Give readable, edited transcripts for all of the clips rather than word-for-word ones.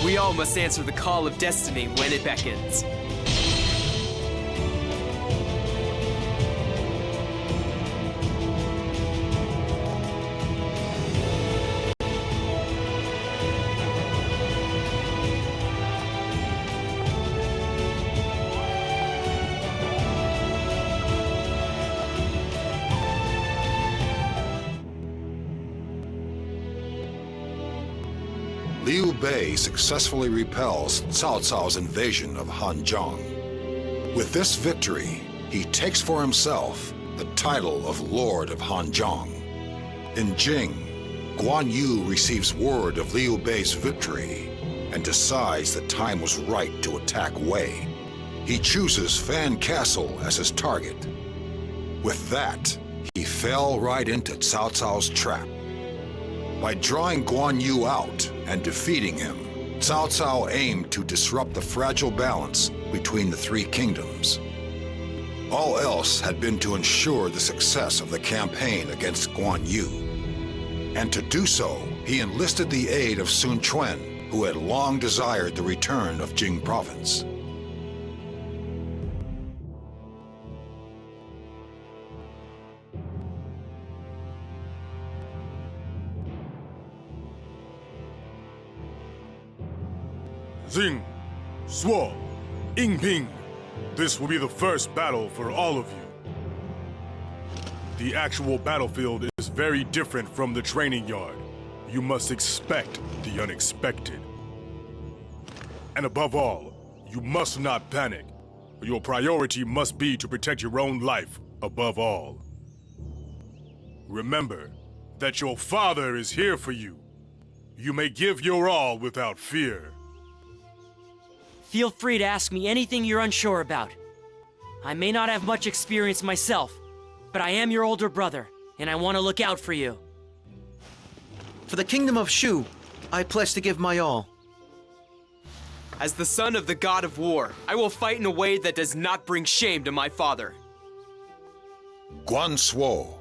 We all must answer the call of destiny when it beckons. Liu Bei successfully repels Cao Cao's invasion of Hanzhong. With this victory, he takes for himself the title of Lord of Hanzhong. In Jing, Guan Yu receives word of Liu Bei's victory and decides the time was right to attack Wei. He chooses Fan Castle as his target. With that, he fell right into Cao Cao's trap. By drawing Guan Yu out and defeating him, Cao Cao aimed to disrupt the fragile balance between the three kingdoms. All else had been to ensure the success of the campaign against Guan Yu. And to do so, he enlisted the aid of Sun Quan, who had long desired the return of Jing province. Xing, Suo, Yingping, this will be the first battle for all of you. The actual battlefield is very different from the training yard. You must expect the unexpected. And above all, you must not panic. Your priority must be to protect your own life above all. Remember that your father is here for you. You may give your all without fear. Feel free to ask me anything you're unsure about. I may not have much experience myself, but I am your older brother, and I want to look out for you. For the kingdom of Shu, I pledge to give my all. As the son of the god of war, I will fight in a way that does not bring shame to my father. Guan Suo.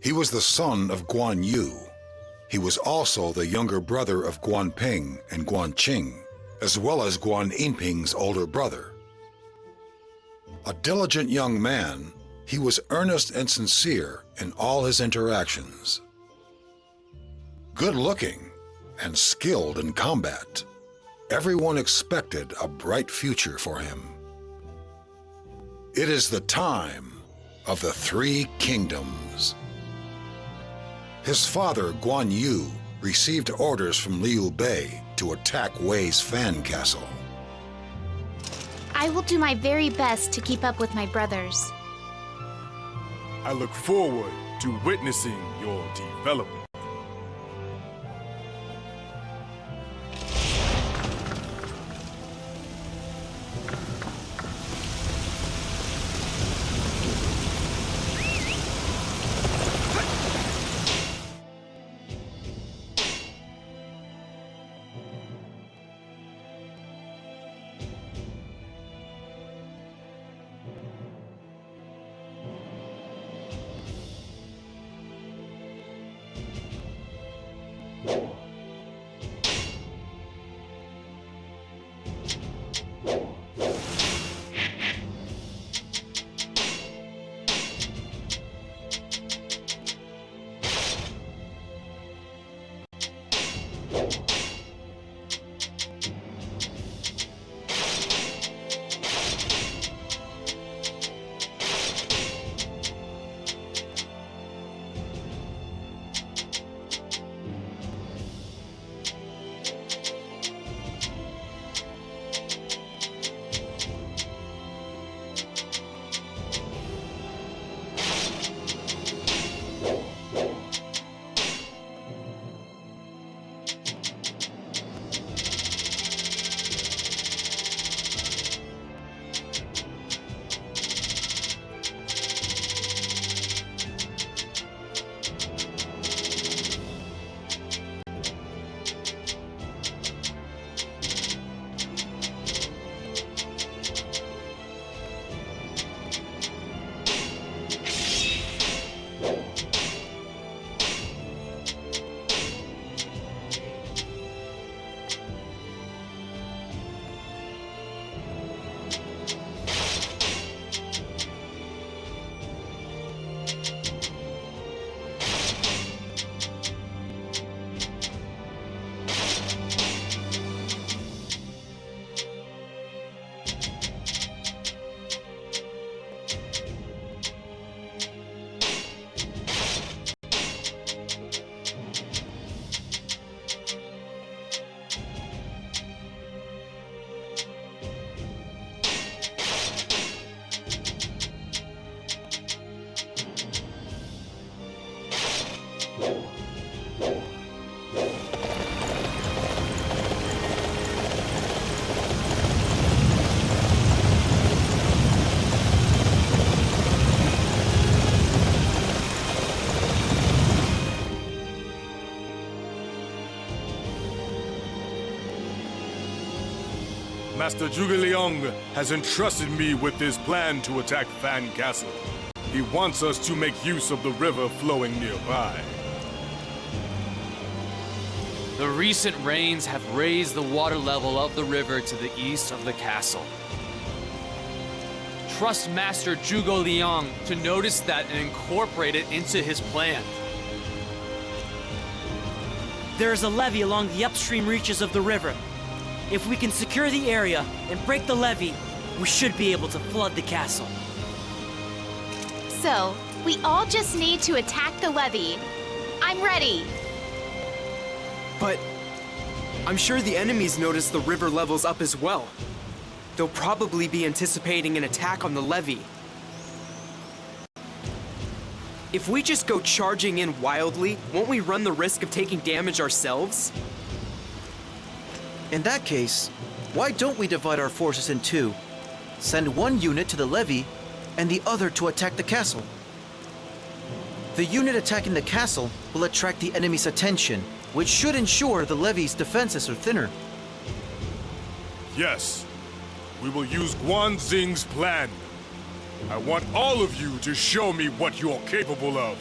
He was the son of Guan Yu. He was also the younger brother of Guan Ping and Guan Qing, as well as Guan Yinping's older brother. A diligent young man, he was earnest and sincere in all his interactions. Good-looking and skilled in combat, everyone expected a bright future for him. It is the time of the Three Kingdoms. His father, Guan Yu, received orders from Liu Bei to attack Wei's Fan Castle. I will do my very best to keep up with my brothers. I look forward to witnessing your development. Master Zhuge Liang has entrusted me with his plan to attack Fan Castle. He wants us to make use of the river flowing nearby. The recent rains have raised the water level of the river to the east of the castle. Trust Master Zhuge Liang to notice that and incorporate it into his plan. There is a levee along the upstream reaches of the river. If we can secure the area and break the levee, we should be able to flood the castle. So, we all just need to attack the levee. I'm ready. But I'm sure the enemies notice the river levels up as well. They'll probably be anticipating an attack on the levee. If we just go charging in wildly, won't we run the risk of taking damage ourselves? In that case, why don't we divide our forces in two? Send one unit to the levee and the other to attack the castle. The unit attacking the castle will attract the enemy's attention, which should ensure the levee's defenses are thinner. Yes, we will use Guan Xing's plan. I want all of you to show me what you're capable of.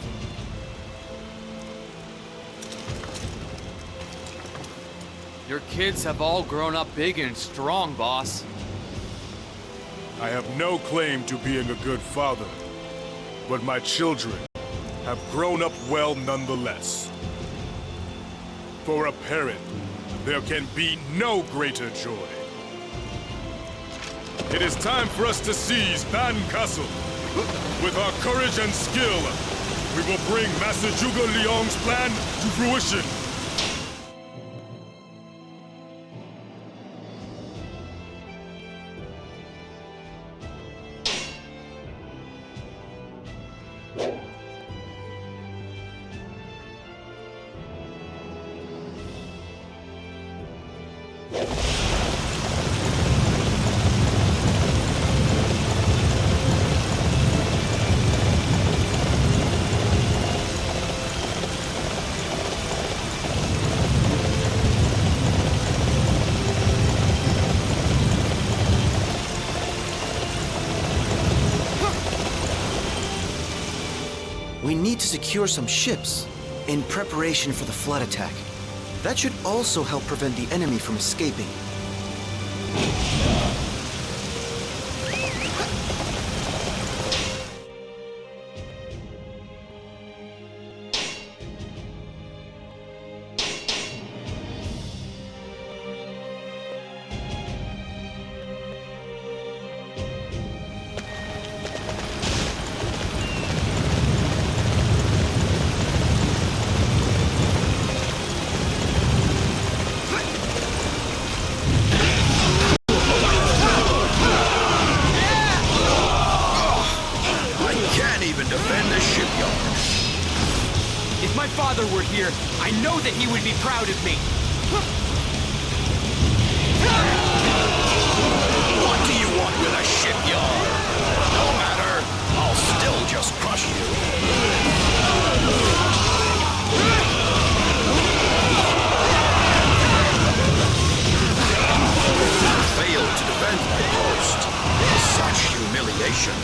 Your kids have all grown up big and strong, boss. I have no claim to being a good father, but my children have grown up well nonetheless. For a parent, there can be no greater joy. It is time for us to seize Fan Castle. With our courage and skill, we will bring Master Zhuge Liang's plan to fruition. We need to secure some ships in preparation for the flood attack. That should also help prevent the enemy from escaping. If my father were here, I know that he would be proud of me. What do you want with a shipyard? No matter, I'll still just crush you. Failed to defend my post. Such humiliation.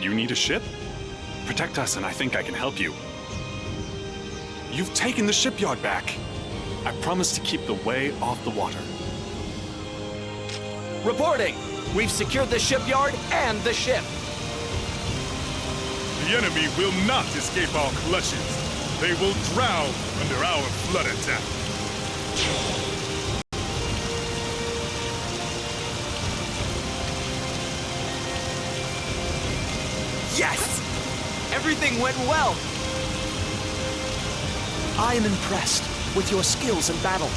You need a ship? Protect us and I think I can help you. You've taken the shipyard back. I promise to keep the way off the water. Reporting! We've secured the shipyard and the ship. The enemy will not escape our clutches. They will drown under our flood attack. Yes! Everything went well. I am impressed with your skills in battle.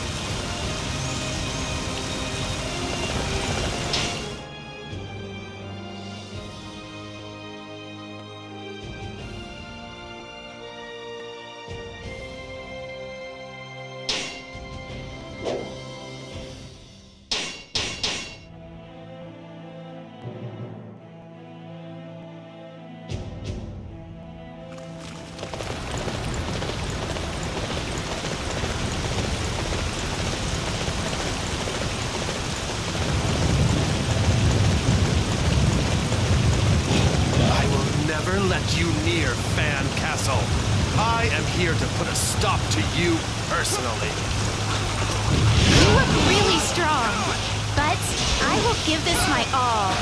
let you near Fan Castle. I am here to put a stop to you personally. You look really strong, but I will give this my all.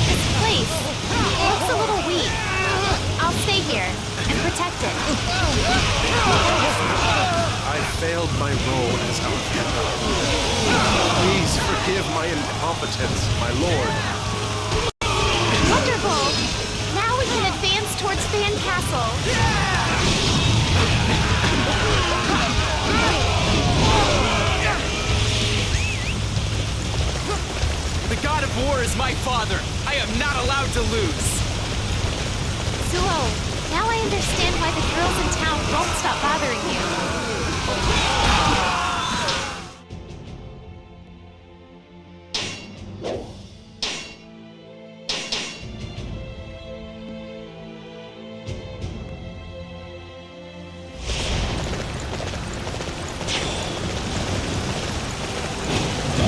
This place looks a little weak. I'll stay here and protect it. I failed my role as our captain. Please forgive my incompetence, my lord. Wonderful! Now we can advance towards Fan Castle. The god of war is my father. I am not allowed to lose. Suo, now I understand why the girls in town won't stop bothering you.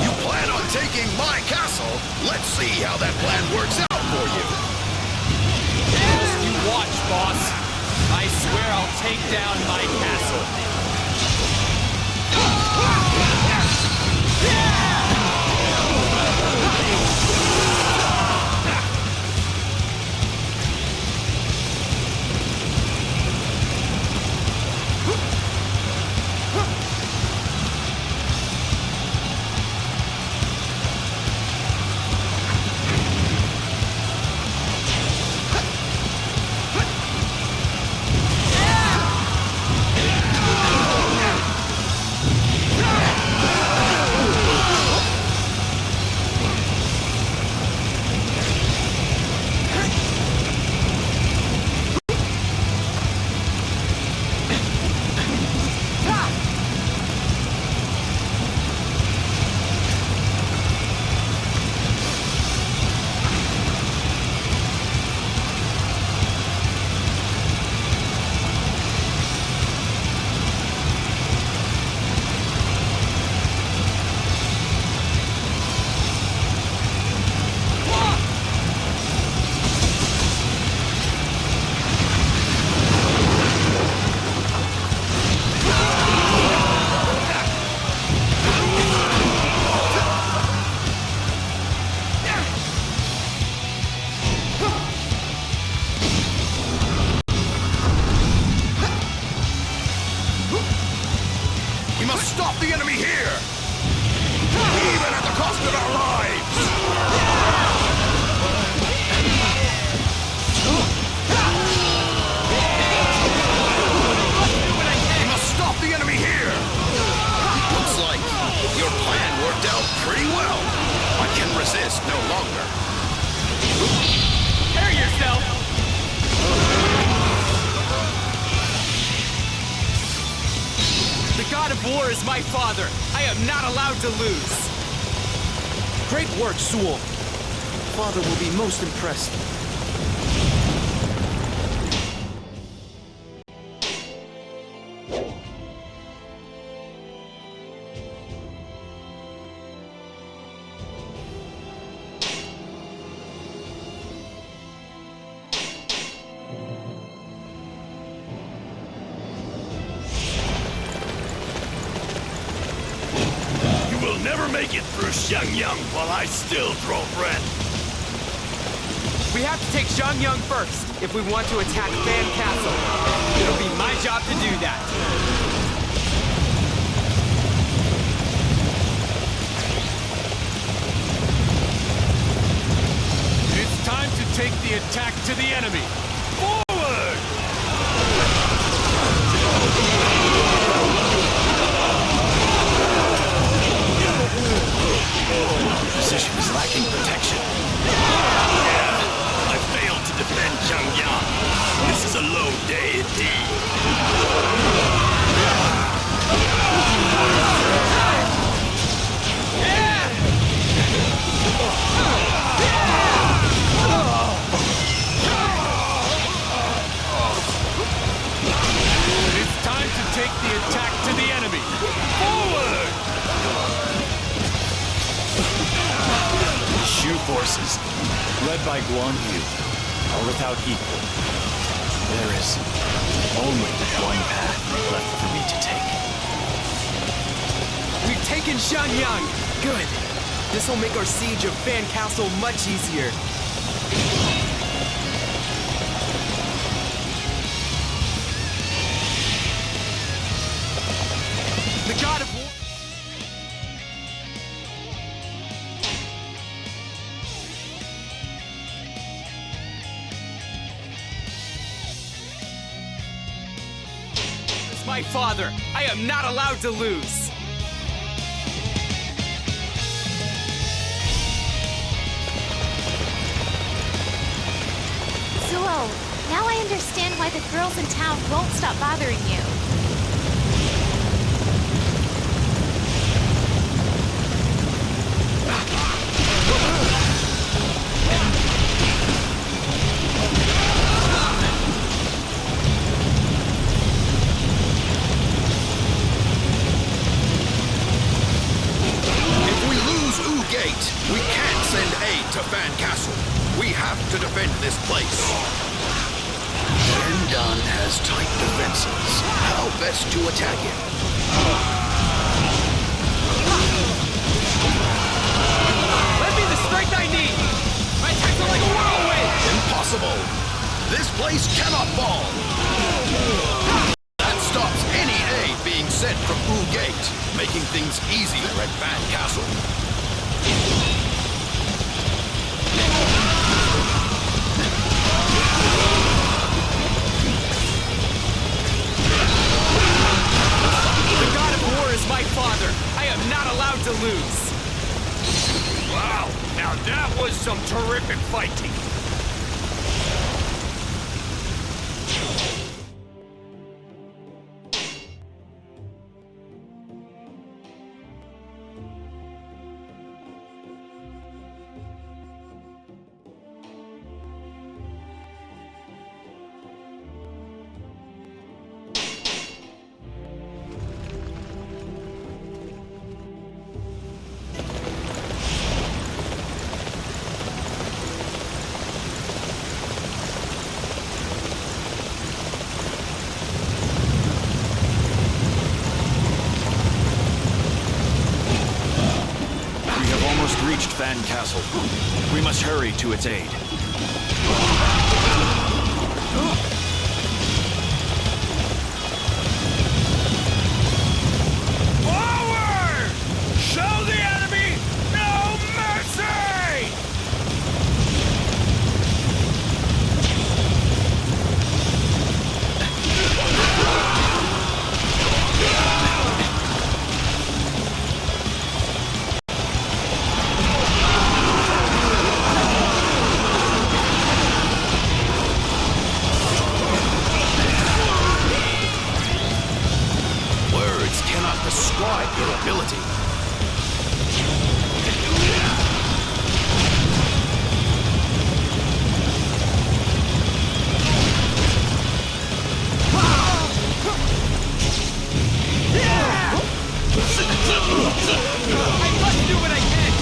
You plan on taking my castle? Let's see how that plan works out for you. Just you watch, boss. I swear I'll take down my castle. We must stop the enemy here! Even at the cost of our lives! We must stop the enemy here! Looks like your plan worked out pretty well. I can resist no longer. Prepare yourself! The god of war is my father. I am not allowed to lose. Great work, Suo. Father will be most impressed. You will never make it through Xiangyang while I still draw breath. We have to take Xiangyang first if we want to attack Fan Castle. It'll be my job to do that. It's time to take the attack to the enemy. Forward! Position is lacking protection. Yeah, I failed to defend Xiangyang. This is a low day indeed. It's time to take the attack to the enemy. Forward! led by Guan, are without equal. There is only one path left for me to take. We've taken Shanyang! Good. This will make our siege of Fan Castle much easier. The God of War... It's my father. I am not allowed to lose. Zuo, now I understand why the girls in town won't stop bothering you. If we lose Gate, we can't send aid to Fan Castle. We have to defend this place. Shendan has tight defenses. How best to attack him? Let me the strength I need! My attacks are like a whirlwind! Impossible! This place cannot fall! That stops any aid being sent from Gate, making things easier at Fan Castle. The God of War is my father. I am not allowed to lose. Wow! Now that was some terrific fighting! Reached Fan Castle. We must hurry to its aid. Forward! Show the enemy no mercy! Describe your ability. I must do what I can!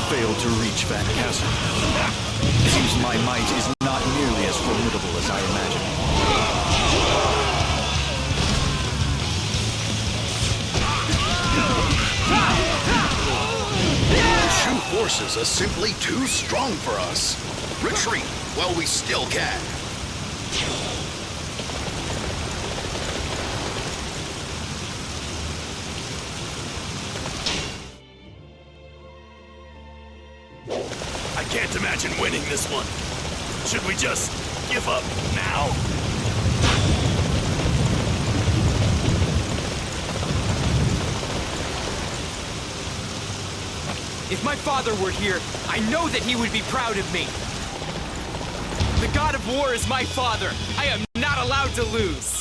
Failed to reach Fan Castle. Seems my might is not nearly as formidable as I imagined. The Shu forces are simply too strong for us. Retreat while we still can. I can't imagine winning this one. Should we just give up now? If my father were here, I know that he would be proud of me. The God of War is my father. I am not allowed to lose.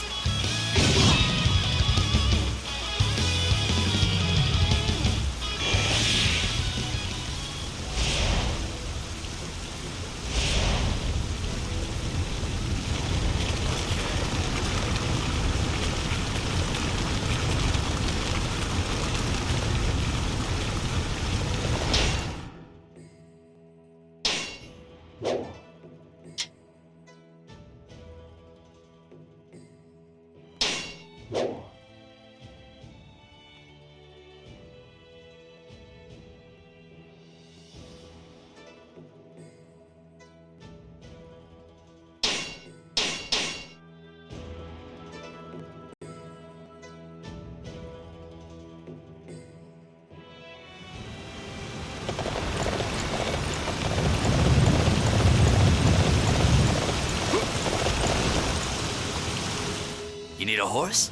You need a horse?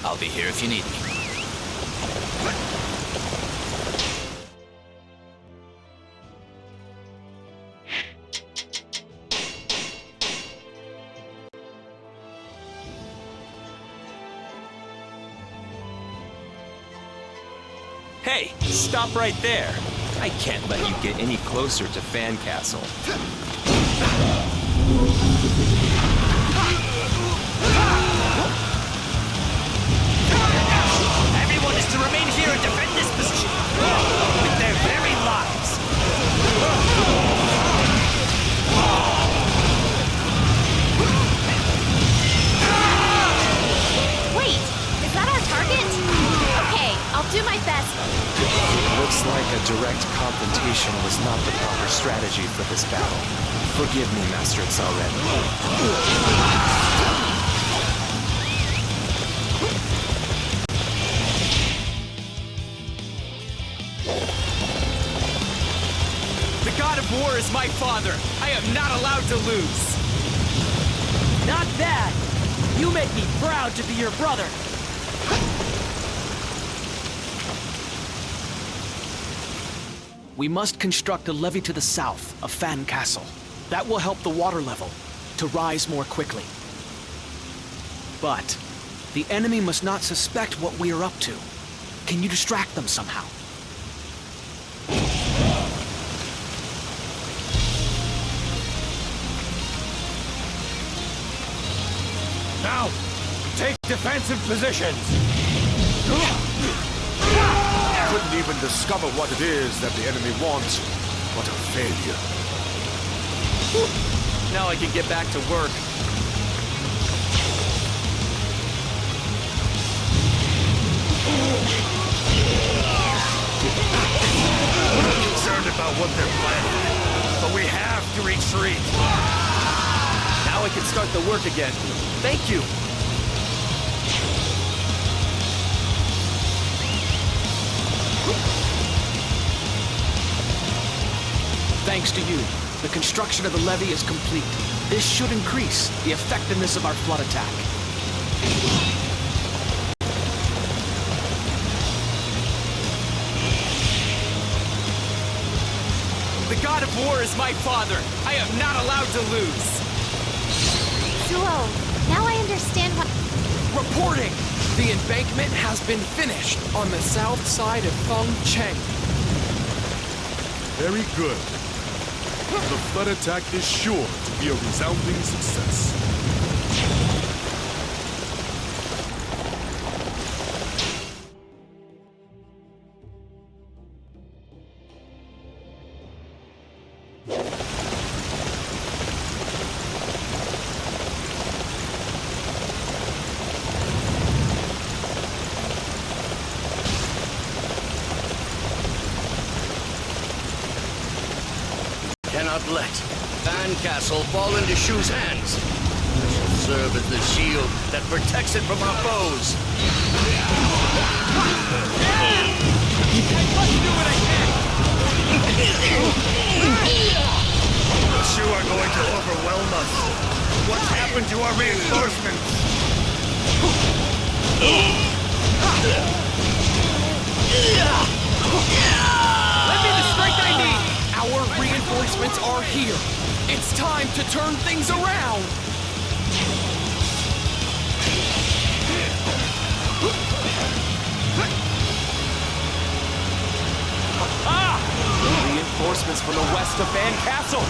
I'll be here if you need me. Hey, stop right there. I can't let you get any closer to Fan Castle. Everyone is to remain here and defend this position with their very lives. Wait, is that our target? Okay, I'll do my best. Looks like a direct confrontation was not the proper strategy for this battle. Forgive me, Master Tsaren. The god of war is my father. I am not allowed to lose. Not bad. You make me proud to be your brother. We must construct a levee to the south of Fan Castle. That will help the water level to rise more quickly. But the enemy must not suspect what we are up to. Can you distract them somehow? Now, take defensive positions! Couldn't even discover what it is that the enemy wants. What a failure. Now I can get back to work. We're concerned about what they're planning, but we have to retreat. Now I can start the work again. Thank you. Thanks to you, the construction of the levee is complete. This should increase the effectiveness of our flood attack. The god of war is my father. I am not allowed to lose. Suo, now I understand what... Reporting! The embankment has been finished on the south side of Fengcheng. Very good. The flood attack is sure to be a resounding success. Cannot let Fan Castle fall into Shu's hands. It shall serve as the shield that protects it from our foes. The Shu are going to overwhelm us. What's happened to our reinforcements? Let me the strength I need! Our reinforcements are here. It's time to turn things around. Reinforcements from the west of Fan Castle.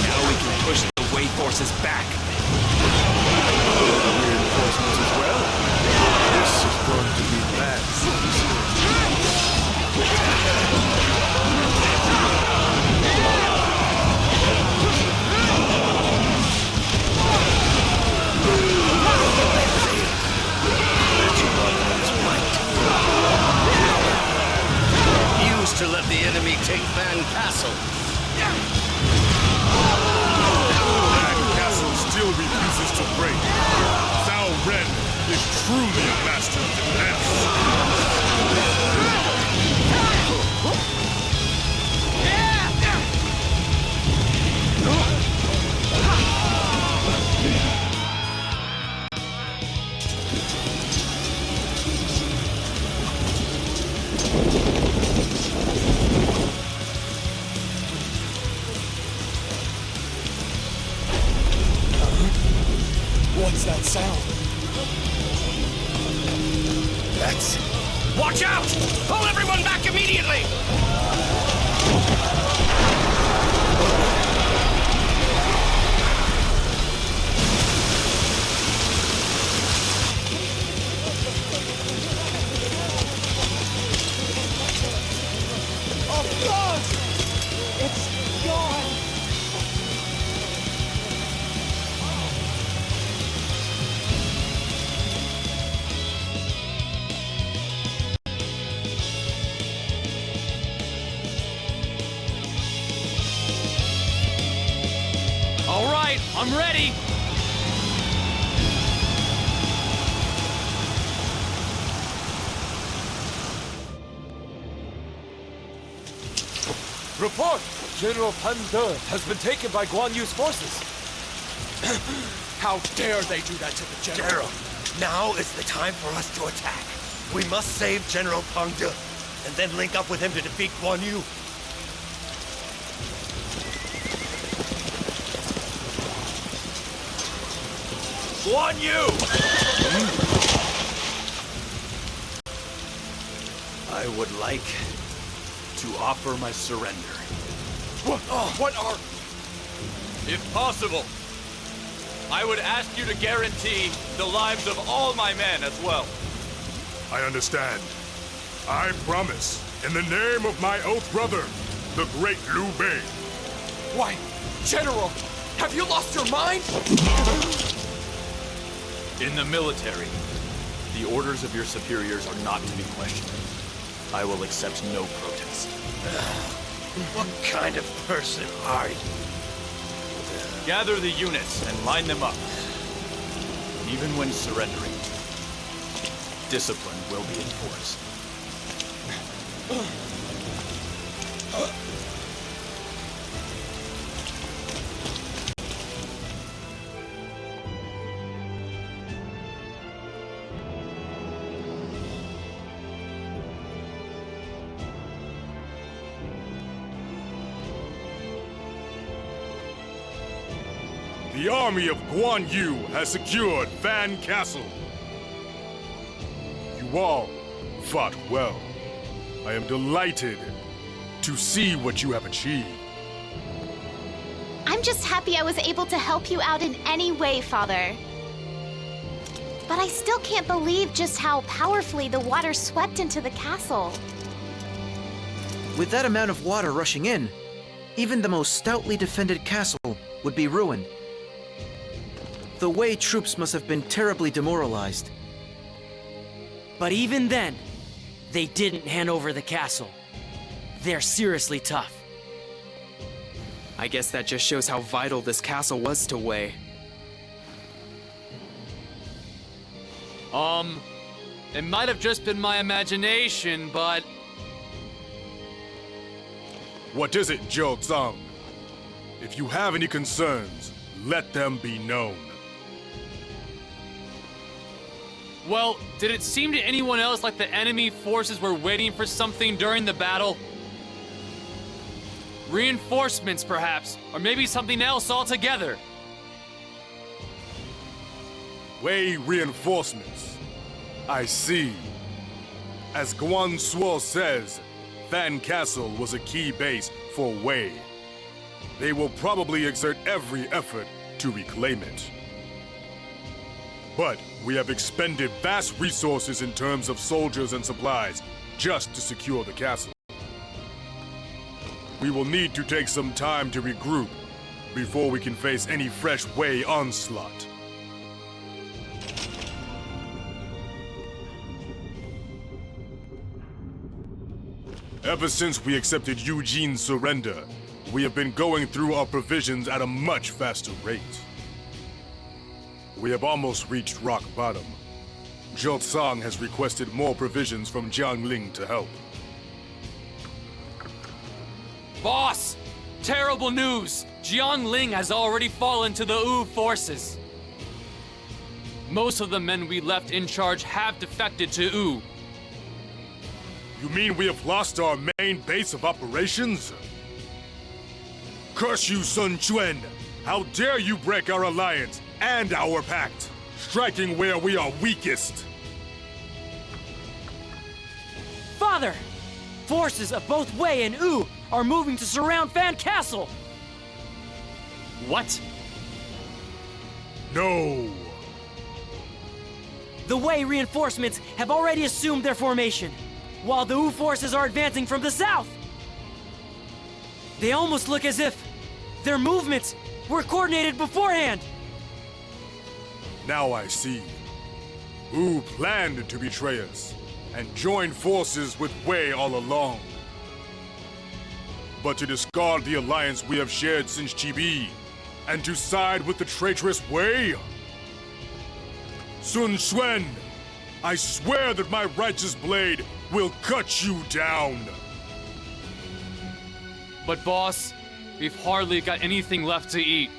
Now we can push the Wei forces back. Reinforcements as well. This is going to be bad. Refuse to let the enemy take Fan Castle. Fan Castle still truly a master of defense. What's that sound? That's... Watch out! Pull everyone back immediately! Oh God! It's gone! All right, I'm ready. Report! General Pan De has been taken by Guan Yu's forces. How dare they do that to the general? General, now is the time for us to attack. We must save General Pang De, and then link up with him to defeat Guan Yu. Guan Yu! I would like to offer my surrender. What are... If possible, I would ask you to guarantee the lives of all my men as well. I understand. I promise, in the name of my oath brother, the great Liu Bei. Why, General, have you lost your mind? In the military, The orders of your superiors are not to be questioned. I will accept no protest. What kind of person are you? gather the units and line them up. Even when surrendering, discipline will be enforced. The army of Guan Yu has secured Fan Castle. You all fought well. I am delighted to see what you have achieved. I'm just happy I was able to help you out in any way, Father. But I still can't believe just how powerfully the water swept into the castle. With that amount of water rushing in, even the most stoutly defended castle would be ruined. The Wei troops must have been terribly demoralized. But even then, they didn't hand over the castle. They're seriously tough. I guess that just shows how vital this castle was to Wei. It might have just been my imagination, but What is it, Zhou Zhang? If you have any concerns, let them be known. well, did it seem to anyone else like the enemy forces were waiting for something during the battle? Reinforcements, perhaps, or maybe something else altogether. Wei reinforcements. I see. As Guan Suo says, Fan Castle was a key base for Wei. They will probably exert every effort to reclaim it. But we have expended vast resources in terms of soldiers and supplies just to secure the castle. We will need to take some time to regroup before we can face any fresh Wei onslaught. Ever since we accepted Eugene's surrender, we have been going through our provisions at a much faster rate. We have almost reached rock bottom. Zhou has requested more provisions from Jiangling to help. Boss! Terrible news! Jiangling has already fallen to the Wu forces. Most of the men we left in charge have defected to Wu. You mean we have lost our main base of operations? Curse you, Sun Quan! How dare you break our alliance and our pact, striking where we are weakest! Father! Forces of both Wei and Wu are moving to surround Fan Castle! What? No! The Wei reinforcements have already assumed their formation, while the Wu forces are advancing from the south! They almost look as if their movements were coordinated beforehand! Now I see. Wu planned to betray us, and joined forces with Wei all along. But to discard the alliance we have shared since Chibi, and to side with the traitorous Wei? Sun Quan, I swear that my righteous blade will cut you down! But boss, we've hardly got anything left to eat.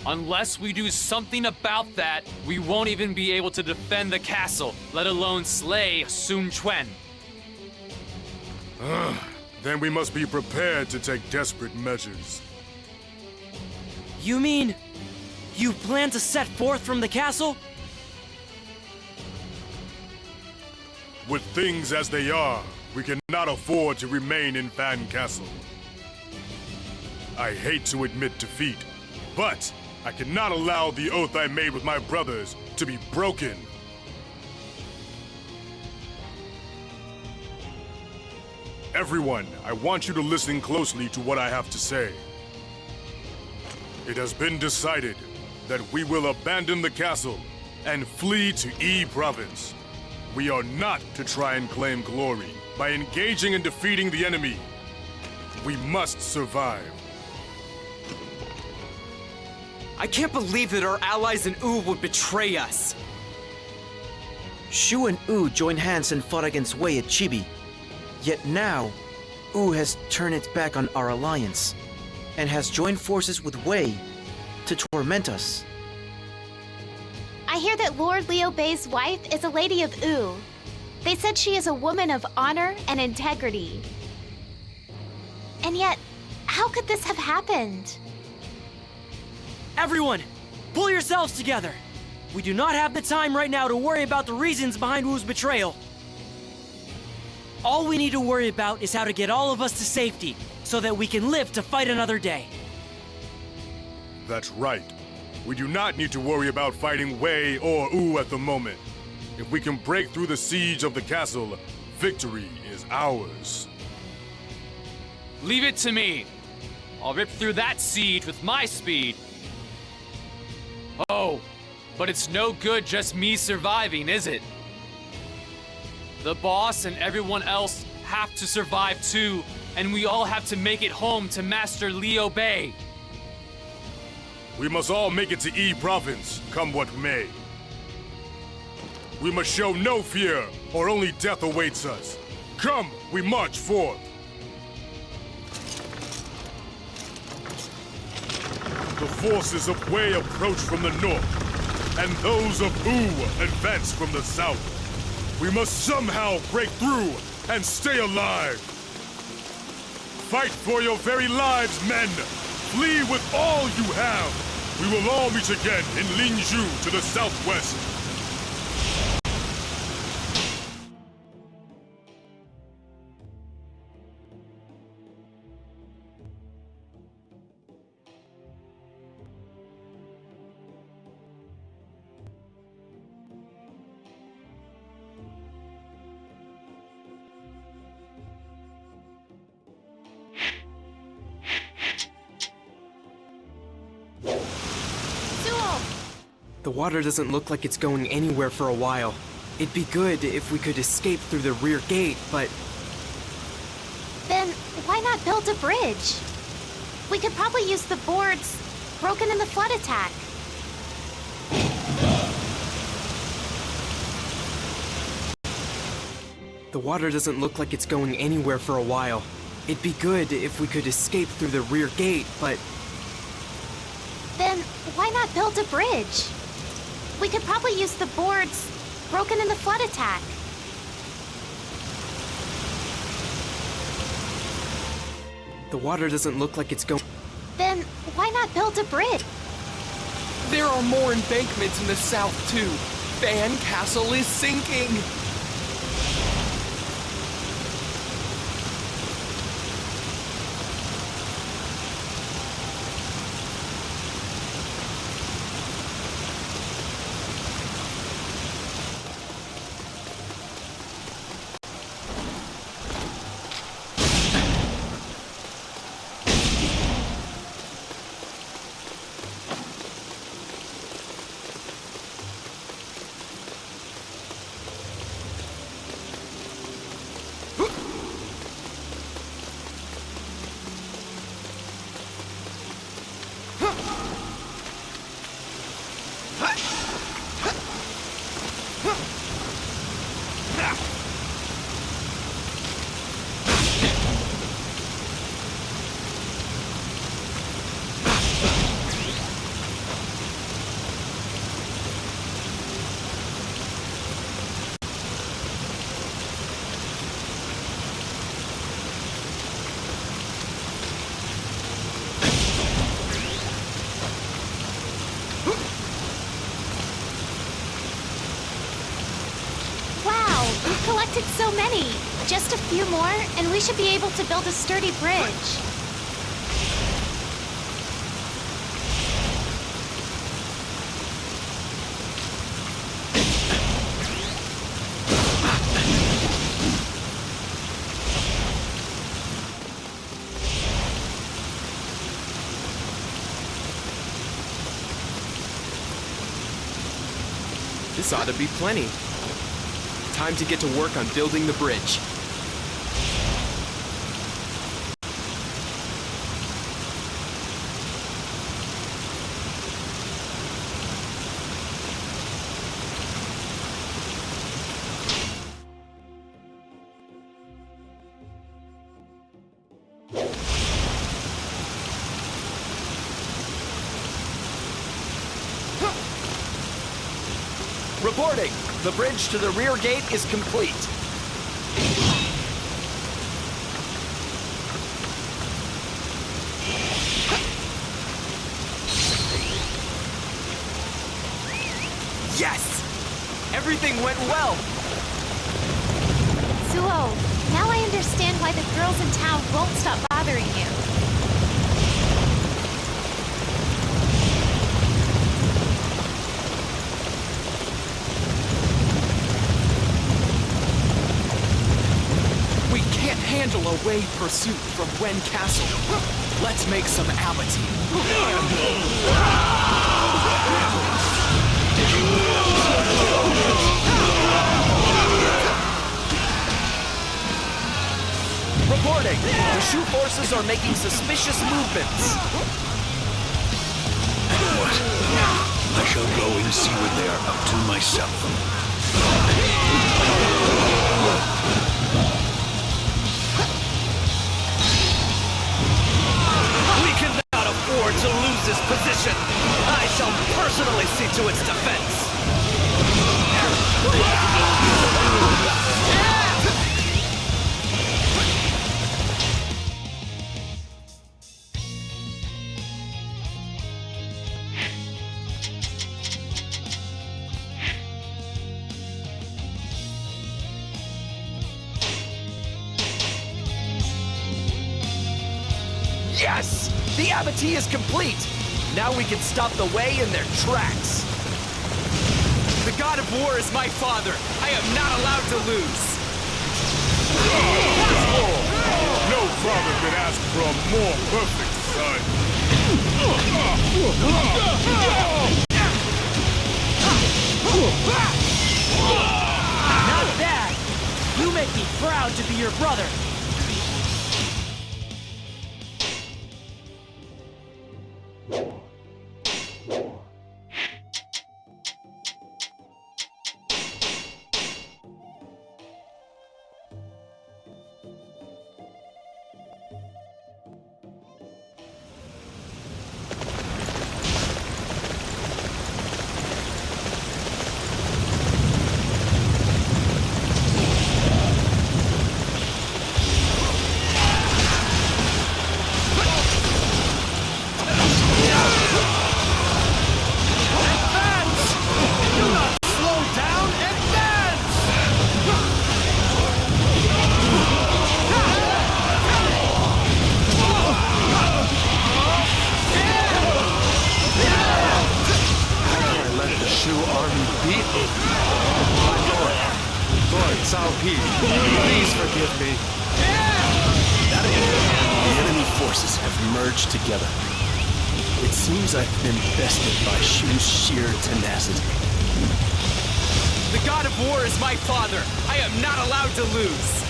Unless we do something about that, we won't even be able to defend the castle, let alone slay Sun Quan. Then we must be prepared to take desperate measures. You mean you plan to set forth from the castle? With things as they are, we cannot afford to remain in Fan Castle. I hate to admit defeat, but I cannot allow the oath I made with my brothers to be broken. Everyone, I want you to listen closely to what I have to say. It has been decided that we will abandon the castle and flee to Yi Province. We are not to try and claim glory by engaging in defeating the enemy. We must survive. I can't believe that our allies in Wu would betray us. Shu and Wu joined hands and fought against Wei at Chibi. Yet now, Wu has turned its back on our alliance and has joined forces with Wei to torment us. I hear that Lord Liu Bei's wife is a lady of Wu. They said she is a woman of honor and integrity. And yet, how could this have happened? Everyone, pull yourselves together! We do not have the time right now to worry about the reasons behind Wu's betrayal. All we need to worry about is how to get all of us to safety, so that we can live to fight another day. That's right. We do not need to worry about fighting Wei or Wu at the moment. If we can break through the siege of the castle, victory is ours. Leave it to me. I'll rip through that siege with my speed. Oh, but it's no good just me surviving, is it? The boss and everyone else have to survive too, and we all have to make it home to Master Liu Bei. We must all make it to Yi Province, come what may. We must show no fear, or only death awaits us. Come, we march forth. The forces of Wei approach from the north, and those of Wu advance from the south. We must somehow break through and stay alive. Fight for your very lives, men! Flee with all you have! We will all meet again in Linzhou to the southwest. The water doesn't look like it's going anywhere for a while. It'd be good if we could escape through the rear gate, but... Then why not build a bridge? We could probably use the boards broken in the flood attack. The water doesn't look like it's going anywhere for a while. It'd be good if we could escape through the rear gate, but Then why not build a bridge? We could probably use the boards broken in the flood attack. the water doesn't look like it's going. Then why not build a bridge? There are more embankments in the south, too. Fan Castle is sinking. Collected so many. Just a few more, and we should be able to build a sturdy bridge. This ought to be plenty. Time to get to work on building the bridge. Reporting! The bridge to the rear gate is complete. Yes! Everything went well! Zuo, now I understand why the girls in town won't stop bothering you. Handle a wave pursuit from Guan Castle. Let's make some amity. Reporting! The Shu forces are making suspicious movements. What? I shall go and see what they are up to myself. To lose this position, I shall personally see to its defense. Yes! The abatis is complete! Now we can stop the way in their tracks! The god of war is my father! I am not allowed to lose! No father could ask for a more perfect son! Not bad! You make me proud to be your brother! Cao Pi, please forgive me. The enemy forces have merged together. It seems I've been bested by Shu's sheer tenacity. The god of war is my father. I am not allowed to lose.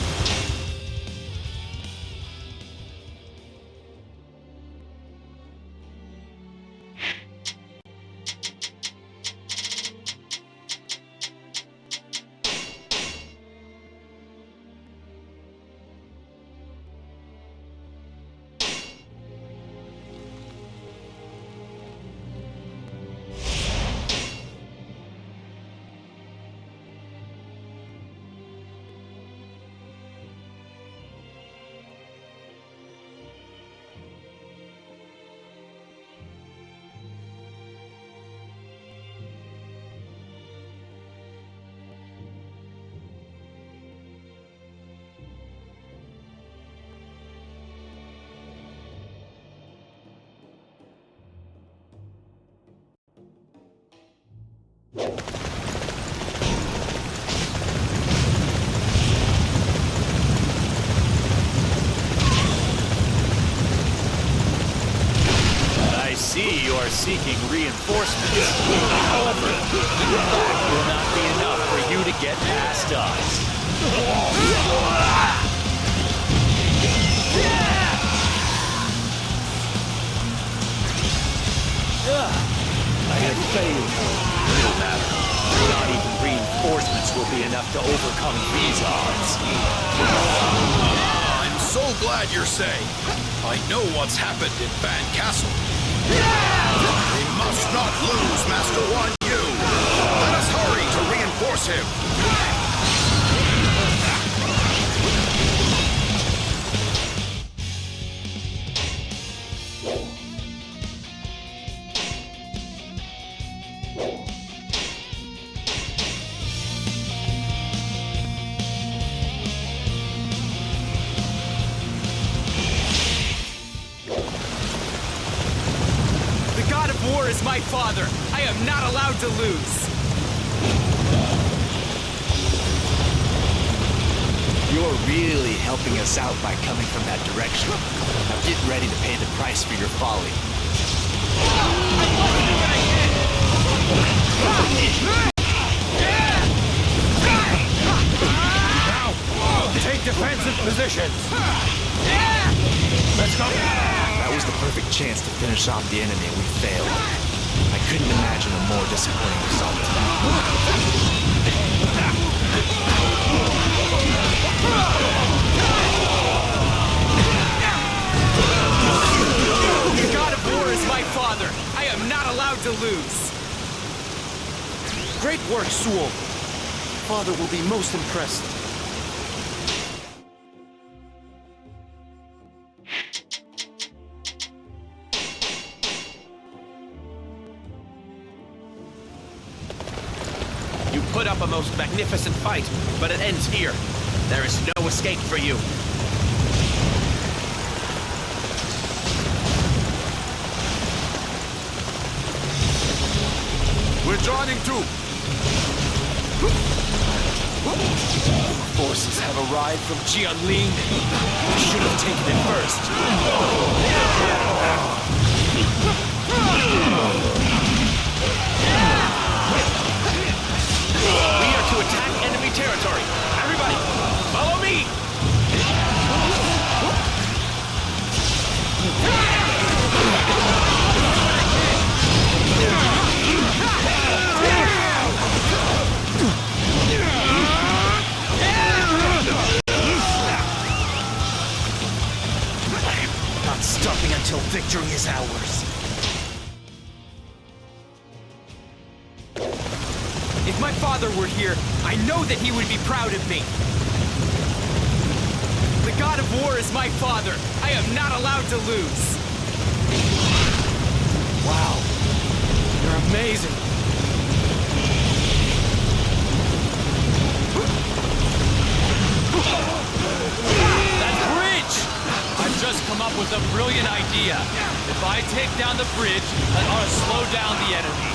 I see you are seeking reinforcements. However, that will not be enough for you to get past us. I have failed. No matter. Not even reinforcements will be enough to overcome these odds. I'm so glad you're safe. I know what's happened in Fan Castle. We must not lose Master Guan Yu. Let us hurry to reinforce him. The god of war is my father. I am not allowed to lose. You're really helping us out by coming from that direction. Now get ready to pay the price for your folly. Take defensive positions. Let's go! That was the perfect chance to finish off the enemy, and we failed. I couldn't imagine a more disappointing result. The god of war is my father. I am not allowed to lose. Great work, Suo. Father will be most impressed. You put up a most magnificent fight, but it ends here. There is no escape for you. We're joining too. Forces have arrived from Jianling. We should have taken it first. We are to attack enemy territory. Everybody, follow me! Not stopping until victory is ours. If my father were here, I know that he would be proud of me. The god of war is my father. I am not allowed to lose. Wow. You're amazing. That bridge! I've just come up with a brilliant idea. If I take down the bridge, that ought to slow down the enemy.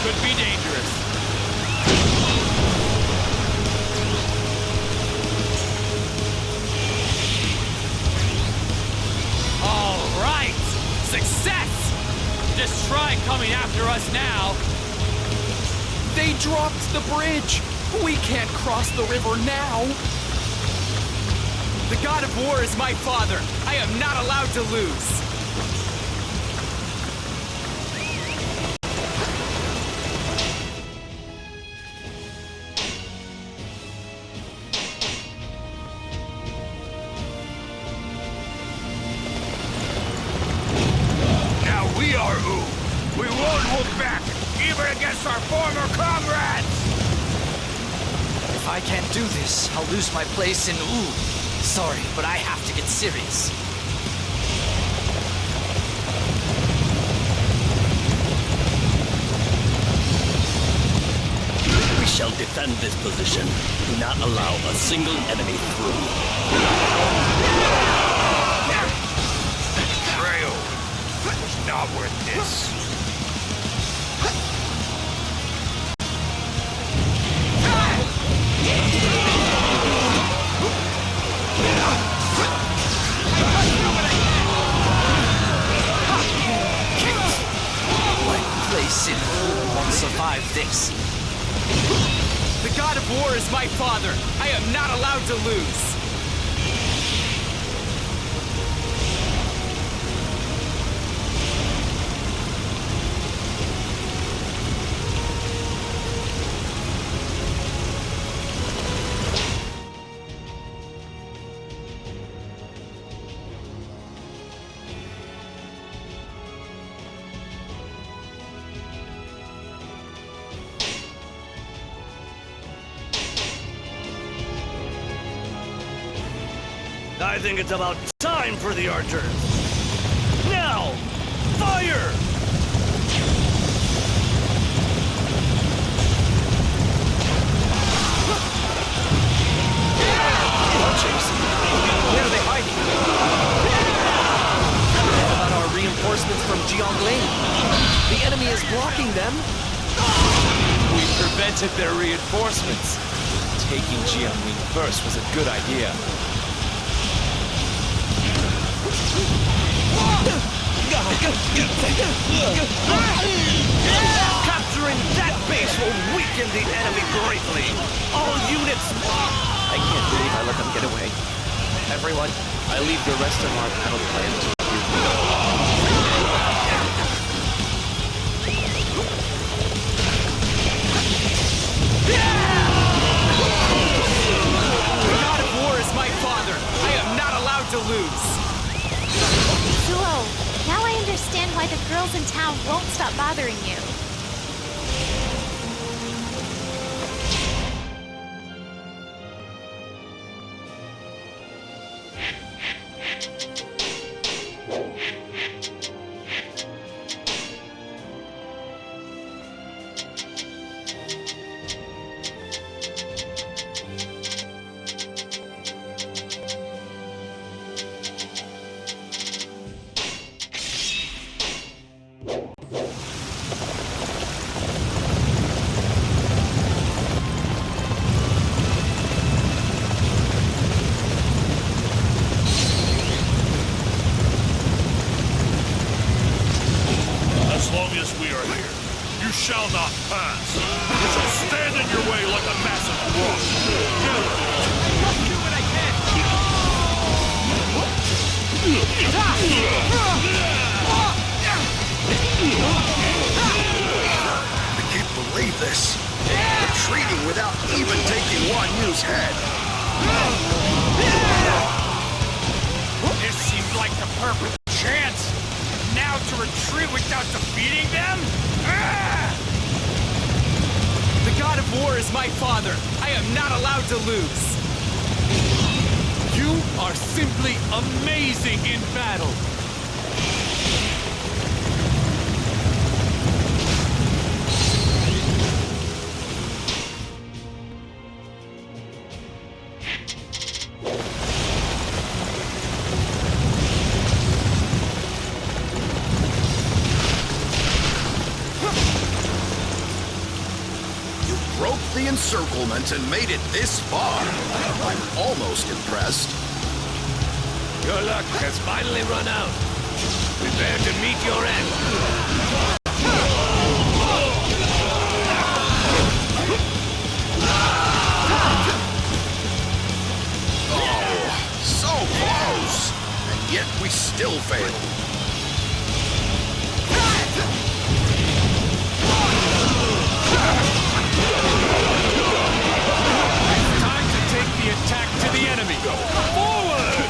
could be dangerous. All right! Success! Just try coming after us now. They dropped the bridge! We can't cross the river now! The god of war is my father. I am not allowed to lose. Now we are Wu. We won't hold back, even against our former comrades! If I can't do this, I'll lose my place in Wu. Sorry, but I have to get serious. We shall defend this position. Do not allow a single enemy through. Betrayal was not worth this. Sin won't survive this. The god of war is my father. I am not allowed to lose. I think it's about time for the archers. Now, fire! Where are they hiding? What about our reinforcements from Jiangling? The enemy is blocking them. We prevented their reinforcements. Taking Jiangling first was a good idea. Capturing that base will weaken the enemy greatly. All units... I can't believe I let them get away. Everyone, I leave the rest of our battle plan to The god of war is my father. I am not allowed to lose. Zuo, now I understand why the girls in town won't stop bothering you. As long as we are here, you shall not pass. You shall stand in your way like a massive rock. I'll do what I can. I can't believe this. Retreating without even taking Guan Yu's head. This seemed like the perfect chance. Now to retreat without defeating them? The god of war is my father. I am not allowed to lose. You are simply amazing in battle. broke the encirclement and made it this far. I'm almost impressed. Your luck has finally run out. Prepare to meet your end. Oh, so close! And yet we still failed. It's time to take the attack to the enemy. Forward!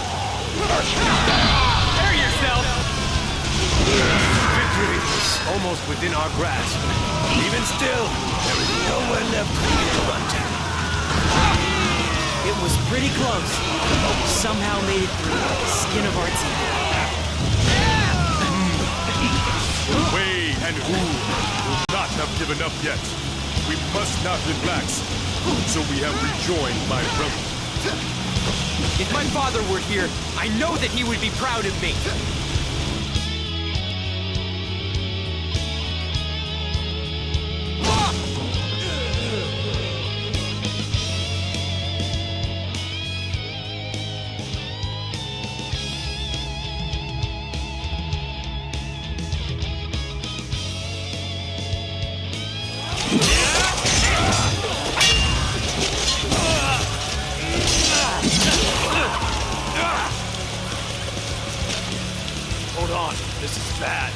Prepare yourself! Victory is almost within our grasp. Even still, there is nowhere left for you to run to. It was pretty close, but we somehow made it through the skin of our teeth. Wei and Wu will not have given up yet. We must not relax, so we have rejoined my brother. If my father were here, I know that he would be proud of me. Hold on, this is bad.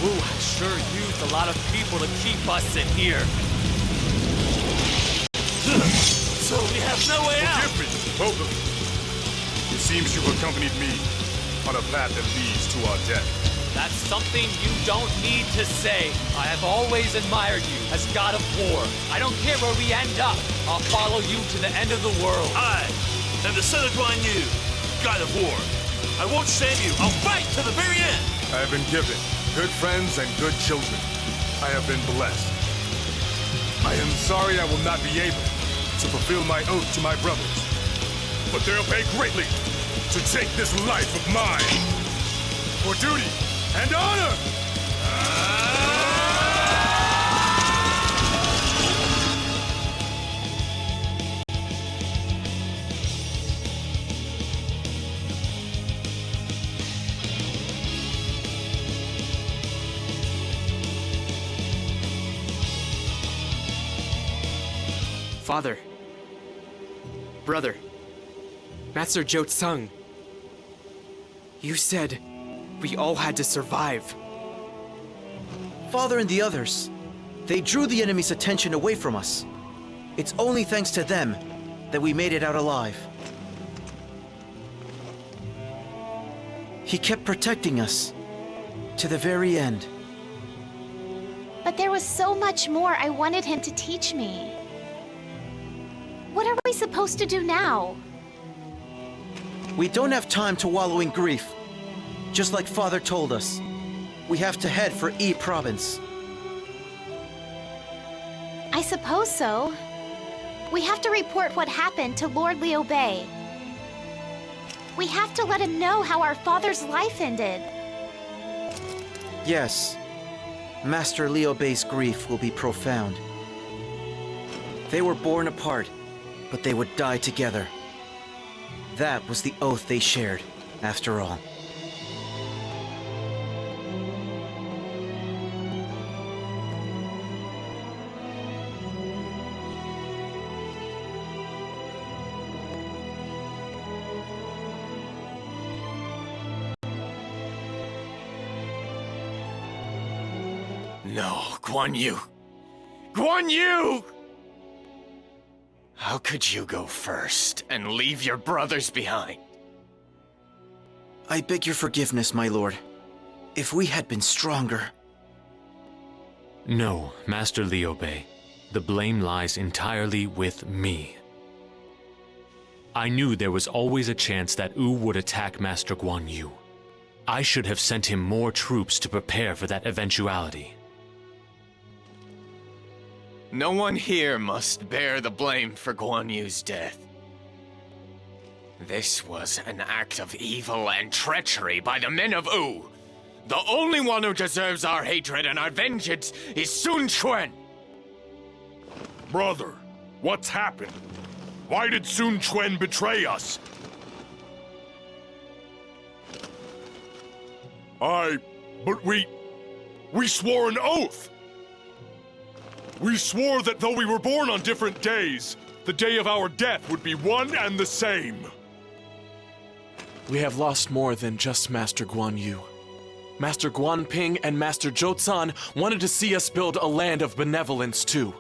Wu has sure used a lot of people to keep us in here. So we have no way out! Forgive me, both of you. It seems you've accompanied me on a path that leads to our death. That's something you don't need to say. I have always admired you as God of war. I don't care where we end up. I'll follow you to the end of the world. I am the son of Guan Yu, God of war. I won't save you. I'll fight to the very end. I have been given good friends and good children. I have been blessed. I am sorry I will not be able to fulfill my oath to my brothers, but they'll pay greatly to take this life of mine for duty and honor. Father. Brother. Master Jo Tsung. You said we all had to survive. Father and the others, they drew the enemy's attention away from us. It's only thanks to them that we made it out alive. He kept protecting us to the very end. But there was so much more I wanted him to teach me. What are we supposed to do now? We don't have time to wallow in grief. Just like Father told us, we have to head for E Province. I suppose so. We have to report what happened to Lord Liu Bei. We have to let him know how our father's life ended. Yes, Master Liu Bei's grief will be profound. They were born apart, but they would die together. That was the oath they shared, after all. No, Guan Yu. Guan Yu! How could you go first and leave your brothers behind? I beg your forgiveness, my lord. If we had been stronger... No, Master Liu Bei. The blame lies entirely with me. I knew there was always a chance that Wu would attack Master Guan Yu. I should have sent him more troops to prepare for that eventuality. No one here must bear the blame for Guan Yu's death. This was an act of evil and treachery by the men of Wu. The only one who deserves our hatred and our vengeance is Sun Quan. Brother, what's happened? Why did Sun Quan betray us? But we swore an oath! We swore that though we were born on different days, the day of our death would be one and the same. We have lost more than just Master Guan Yu. Master Guan Ping and Master Zhou wanted to see us build a land of benevolence too.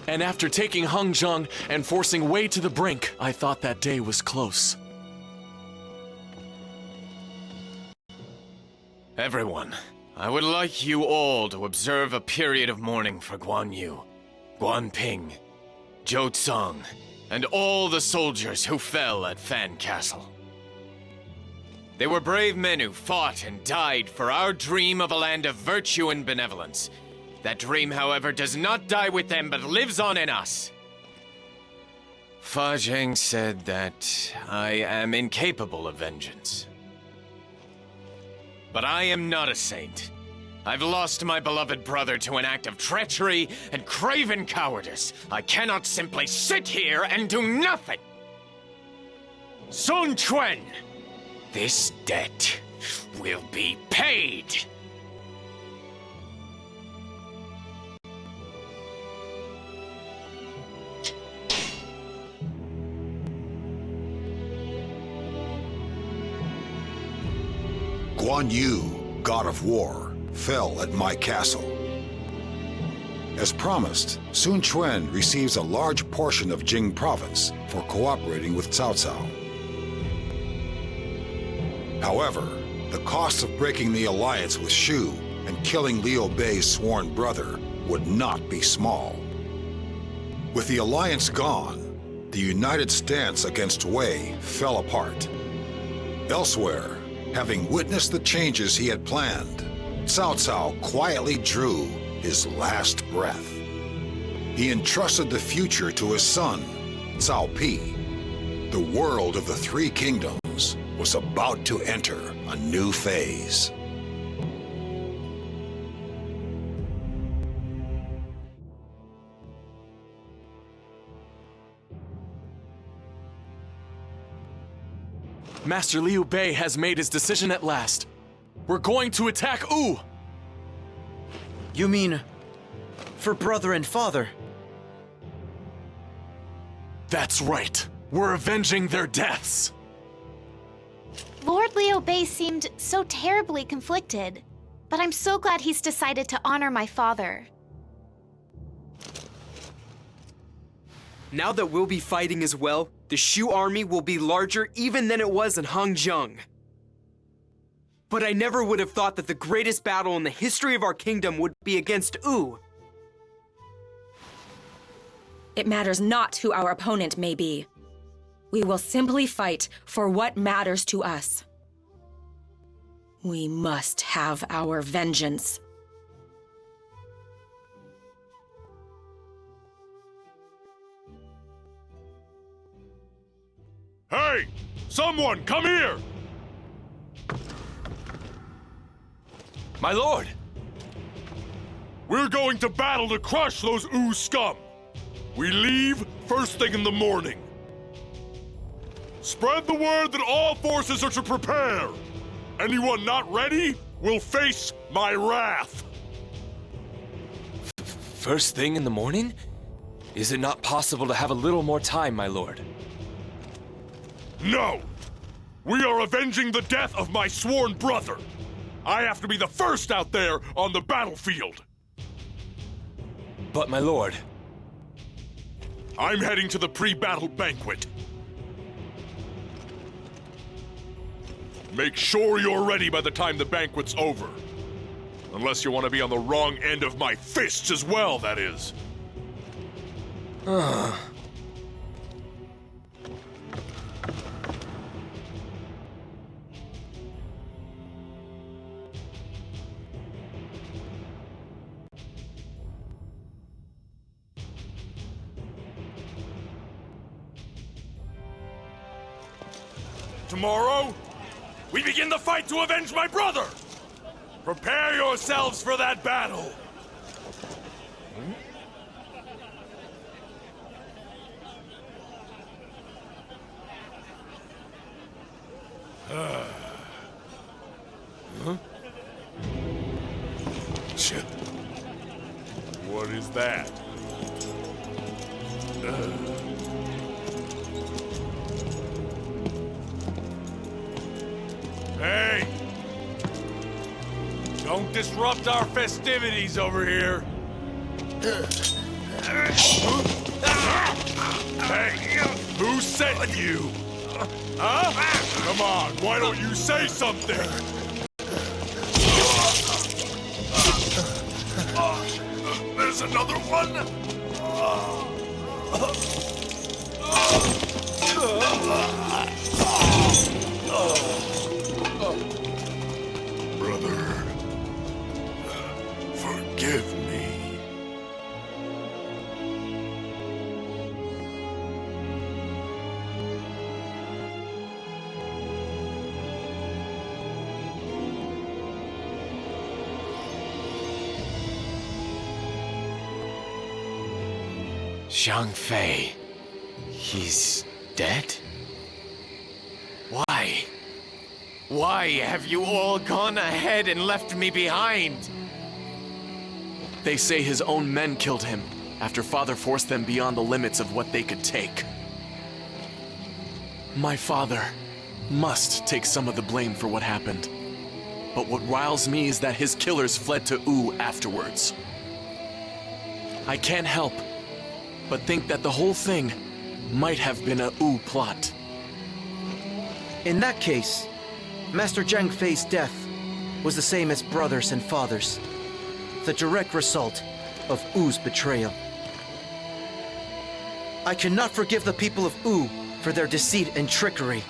And after taking Hengzheng and forcing Wei to the brink, I thought that day was close. Everyone, I would like you all to observe a period of mourning for Guan Yu, Guan Ping, Zhou Tsang, and all the soldiers who fell at Fan Castle. They were brave men who fought and died for our dream of a land of virtue and benevolence. That dream, however, does not die with them, but lives on in us. Fa Zheng said that I am incapable of vengeance. But I am not a saint. I've lost my beloved brother to an act of treachery and craven cowardice. I cannot simply sit here and do nothing. Sun Quan, this debt will be paid. Guan Yu, god of war, fell at my castle. As promised, Sun Quan receives a large portion of Jing province for cooperating with Cao Cao. However, the cost of breaking the alliance with Shu and killing Liu Bei's sworn brother would not be small. With the alliance gone, the united stance against Wei fell apart. Elsewhere, having witnessed the changes he had planned, Cao Cao quietly drew his last breath. He entrusted the future to his son, Cao Pi. The world of the Three Kingdoms was about to enter a new phase. Master Liu Bei has made his decision at last. We're going to attack Wu! You mean for brother and father? That's right. We're avenging their deaths. Lord Liu Bei seemed so terribly conflicted, but I'm so glad he's decided to honor my father. Now that we'll be fighting as well, the Shu army will be larger even than it was in Hengzheng. But I never would have thought that the greatest battle in the history of our kingdom would be against Wu. It matters not who our opponent may be. We will simply fight for what matters to us. We must have our vengeance. Hey! Someone, come here! My lord! We're going to battle to crush those Wu scum! We leave first thing in the morning. Spread the word that all forces are to prepare! Anyone not ready will face my wrath! First thing in the morning? Is it not possible to have a little more time, my lord? No! We are avenging the death of my sworn brother! I have to be the first out there on the battlefield! But my lord... I'm heading to the pre-battle banquet. Make sure you're ready by the time the banquet's over. Unless you want to be on the wrong end of my fists as well, that is. Tomorrow, we begin the fight to avenge my brother! Prepare yourselves for that battle! that. Hey! Don't disrupt our festivities over here. Hey, who sent you? Huh? Come on, why don't you say something? There's another one? Brother, forgive me. Zhang Fei. He's dead? Why? Why have you all gone ahead and left me behind? They say his own men killed him after Father forced them beyond the limits of what they could take. My father must take some of the blame for what happened. But what riles me is that his killers fled to Wu afterwards. I can't help but think that the whole thing might have been a Wu plot. In that case, Master Zhang Fei's death was the same as brothers and fathers, the direct result of Wu's betrayal. I cannot forgive the people of Wu for their deceit and trickery.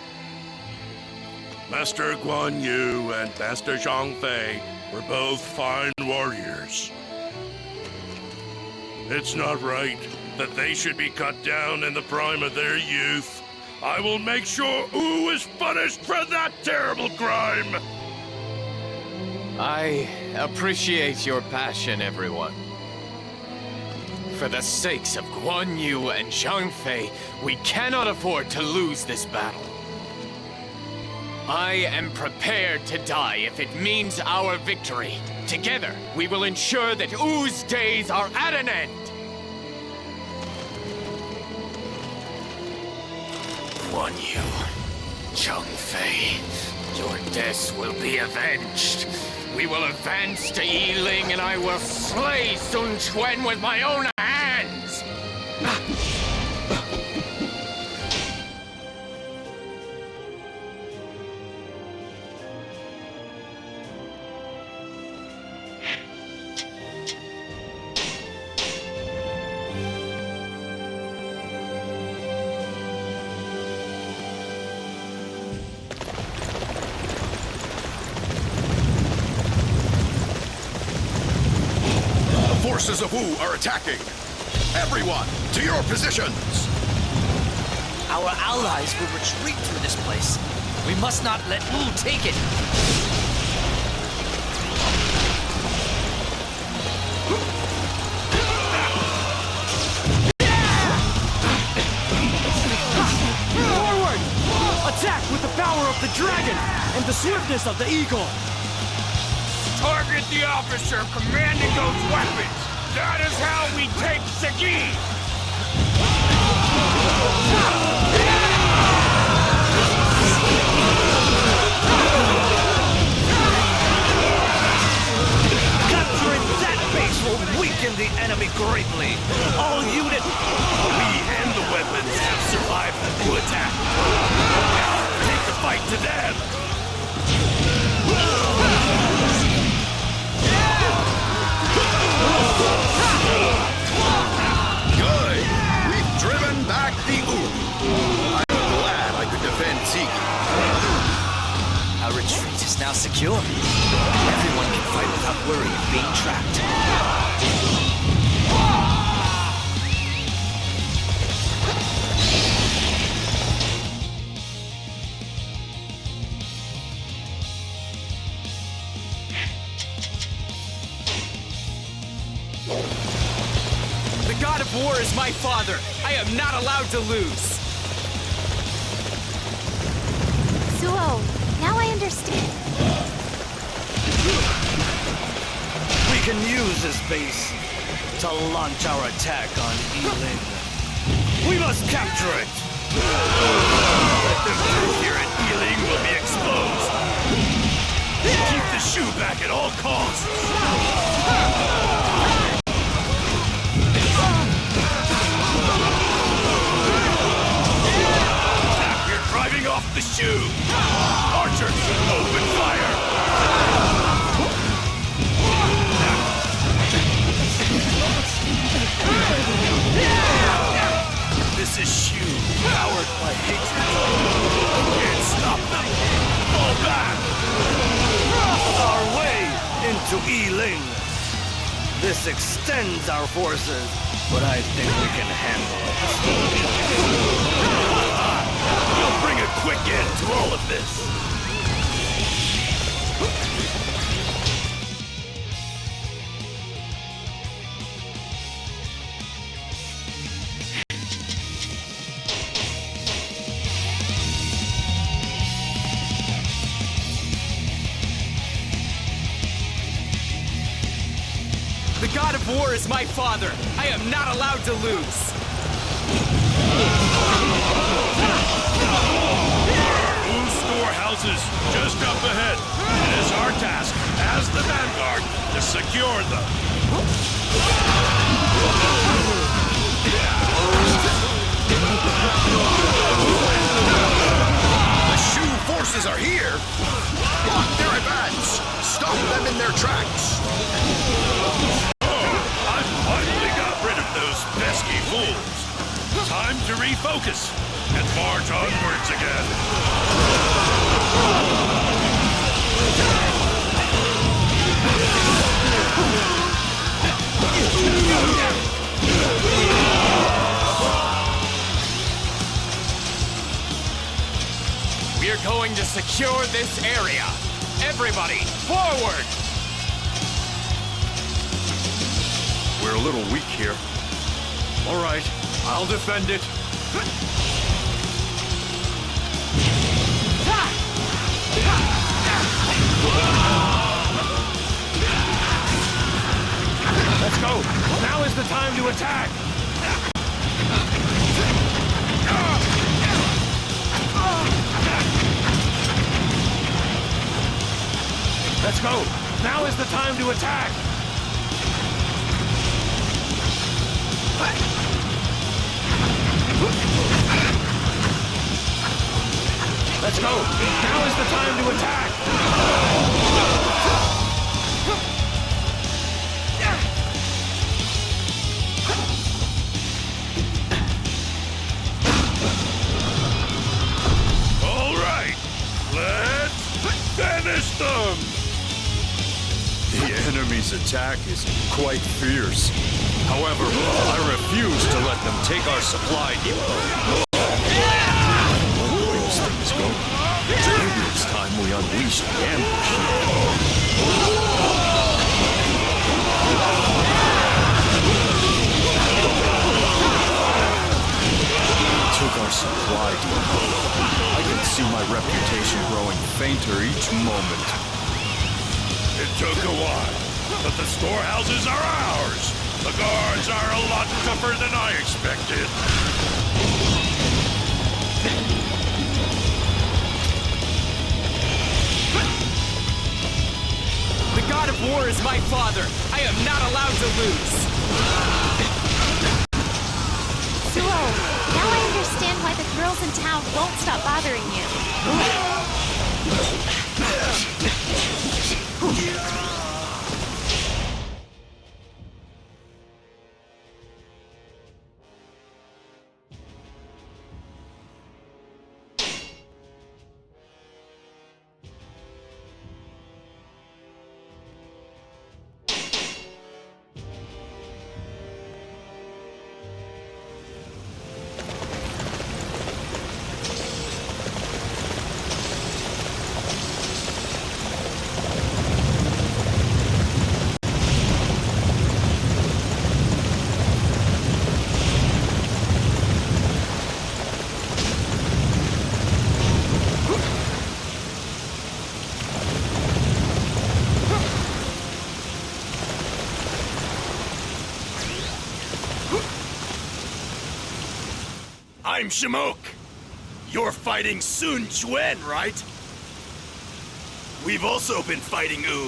Master Guan Yu and Master Zhang Fei were both fine warriors. It's not right that they should be cut down in the prime of their youth. I will make sure Wu is punished for that terrible crime! I appreciate your passion, everyone. For the sakes of Guan Yu and Zhang Fei, we cannot afford to lose this battle. I am prepared to die if it means our victory. Together, we will ensure that Wu's days are at an end. Guan Yu, Zhang Fei, your deaths will be avenged. We will advance to Yiling and I will slay Sun Quan with my own hands! Forces of Wu are attacking! Everyone, to your positions! Our allies will retreat through this place. We must not let Wu take it. Forward! Attack with the power of the dragon and the swiftness of the eagle! Target the officer commanding those weapons! That is how we take Sagi! Capturing that base will weaken the enemy greatly. All units, we and the weapons have survived the new attack. Now, take the fight to them! Good! We've driven back the Wu. I'm glad I could defend Sigi. Our retreat is now secure. Everyone can fight without worry of being trapped. The god of war is my father. I am not allowed to lose. Suo, now I understand. We can use this base to launch our attack on Yiling. We must capture it! Let them through here and Yiling will be exposed. Keep the shoe back at all costs! We're driving off the shoe! Archers, open fire! This is Shu, powered by hatred. Can't stop them. Fall back. Our way into Yiling. This extends our forces, but I think we can handle it. We'll bring a quick end to all of this. The god of war is my father. I am not allowed to lose. Blue storehouses just up ahead. It is our task, as the vanguard, to secure them. The Shu forces are here! Block their advance! Stop them in their tracks! I finally got rid of those pesky fools. Time to refocus and march onwards again. We are going to secure this area. Everybody, forward! We're a little weak here. All right, I'll defend it. Let's go! Now is the time to attack! Let's go! Now is the time to attack! Let's go! Now is the time to attack! All right, let's finish them! The enemy's attack is quite fierce. However, I refuse to let them take our supply depot. These things go. Maybe it's time we unleash the ambush. Took our supply depot. I can see my reputation growing fainter each moment. It took a while, but the storehouses are ours. The guards are a lot tougher than I expected. The god of war is my father. I am not allowed to lose. Suo, now I understand why the girls in town won't stop bothering you. I'm Shimook. You're fighting Sun Quan, right? We've also been fighting Wu.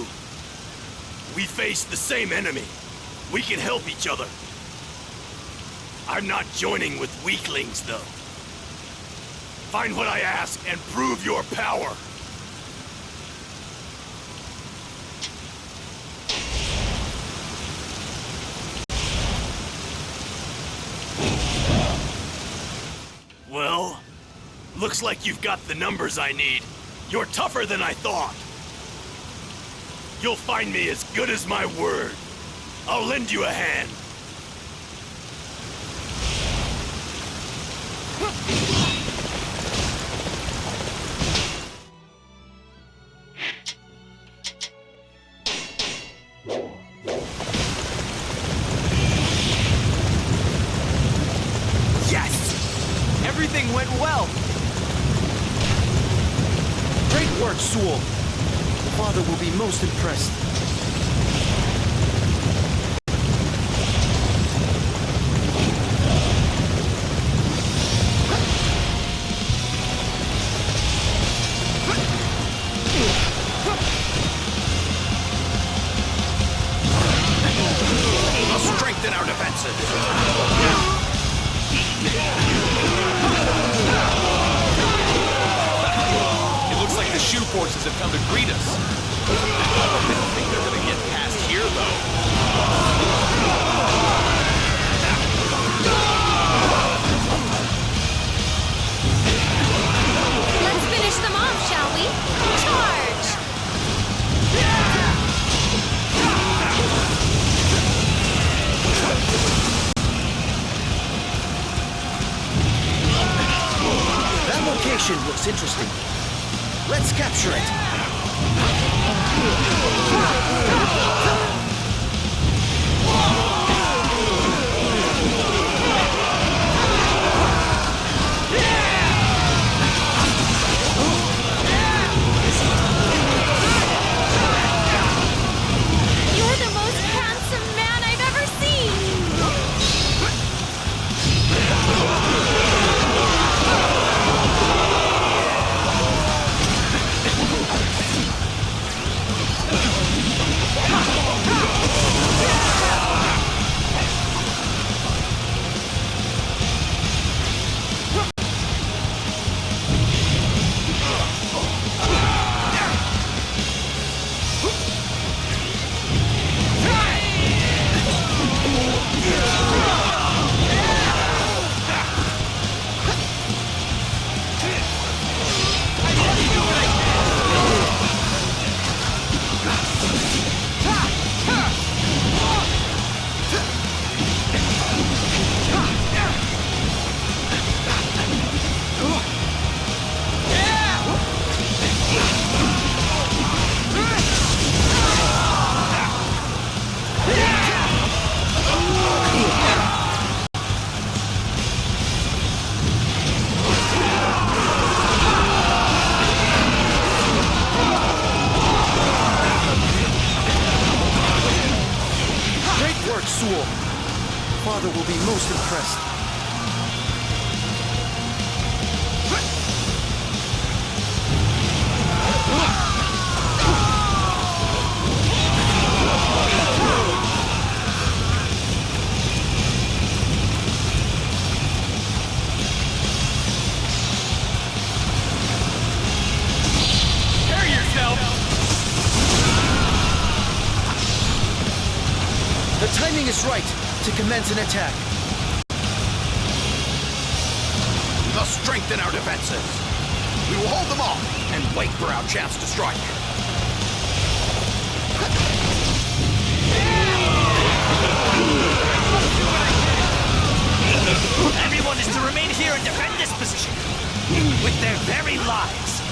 We face the same enemy. We can help each other. I'm not joining with weaklings, though. Find what I ask and prove your power. Well, looks like you've got the numbers I need. You're tougher than I thought. You'll find me as good as my word. I'll lend you a hand. Everything went well. Great work, Suol. Father will be most impressed. Must strengthen our defenses. Looks like the Shu forces have come to greet us. I don't think they're gonna get past here, though. Let's finish them off, shall we? Charge! That location looks interesting. Let's capture it! You're the most handsome man I've ever seen! Suol. Father will be most impressed. Carry yourself! The timing is right to commence an attack. We must strengthen our defenses. We will hold them off and wait for our chance to strike. Everyone is to remain here and defend this position with their very lives.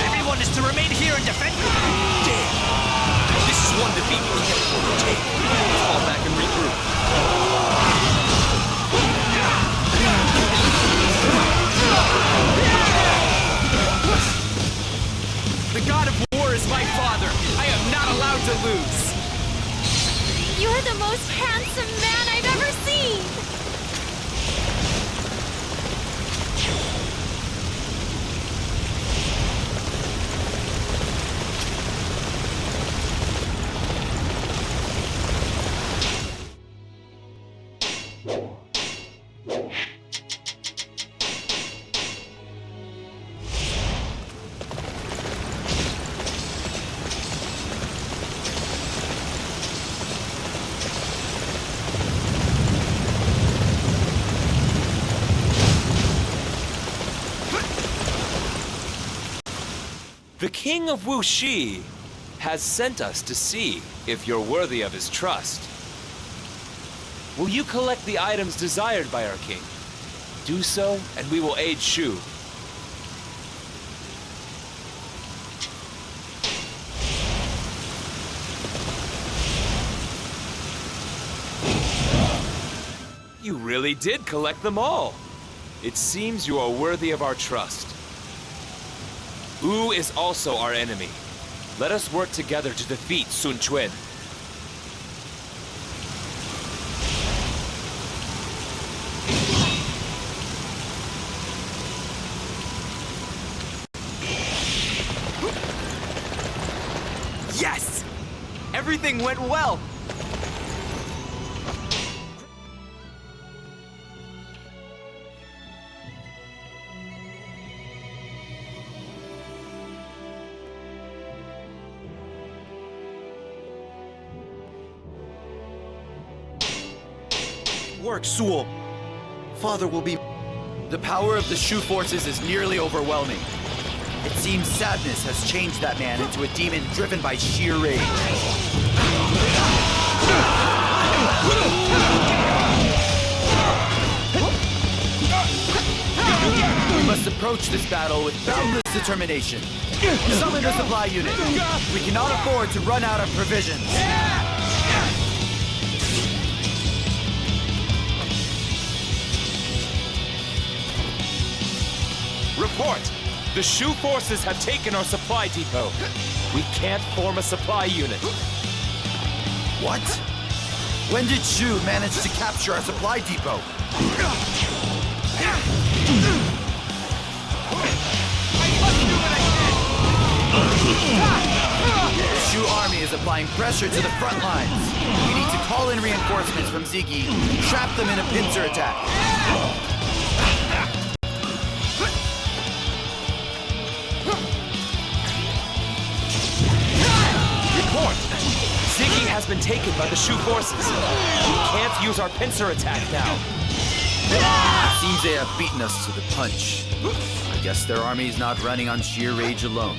Everyone is to remain here and defend. Damn! This is one defeat we can't afford to take. Let's fall back and regroup. The god of war emperor is my father. I am not allowed to lose. You're the most handsome man I've ever seen! The King of Wuxi has sent us to see if you're worthy of his trust. Will you collect the items desired by our king? Do so, and we will aid Shu. You really did collect them all. It seems you are worthy of our trust. Wu is also our enemy. Let us work together to defeat Sun Quan. Yes! Everything went well! Work, Suo. Father will be... The power of the Shu forces is nearly overwhelming. It seems sadness has changed that man into a demon driven by sheer rage. We must approach this battle with boundless determination. Summon the supply unit. We cannot afford to run out of provisions. Report! The Shu forces have taken our supply depot. We can't form a supply unit. What? When did Shu manage to capture our supply depot? The Shu army is applying pressure to the front lines. We need to call in reinforcements from Ziggy, trap them in a pincer attack. Ziggy has been taken by the Shu forces. We can't use our pincer attack now. Seems they have beaten us to the punch. I guess their army is not running on sheer rage alone.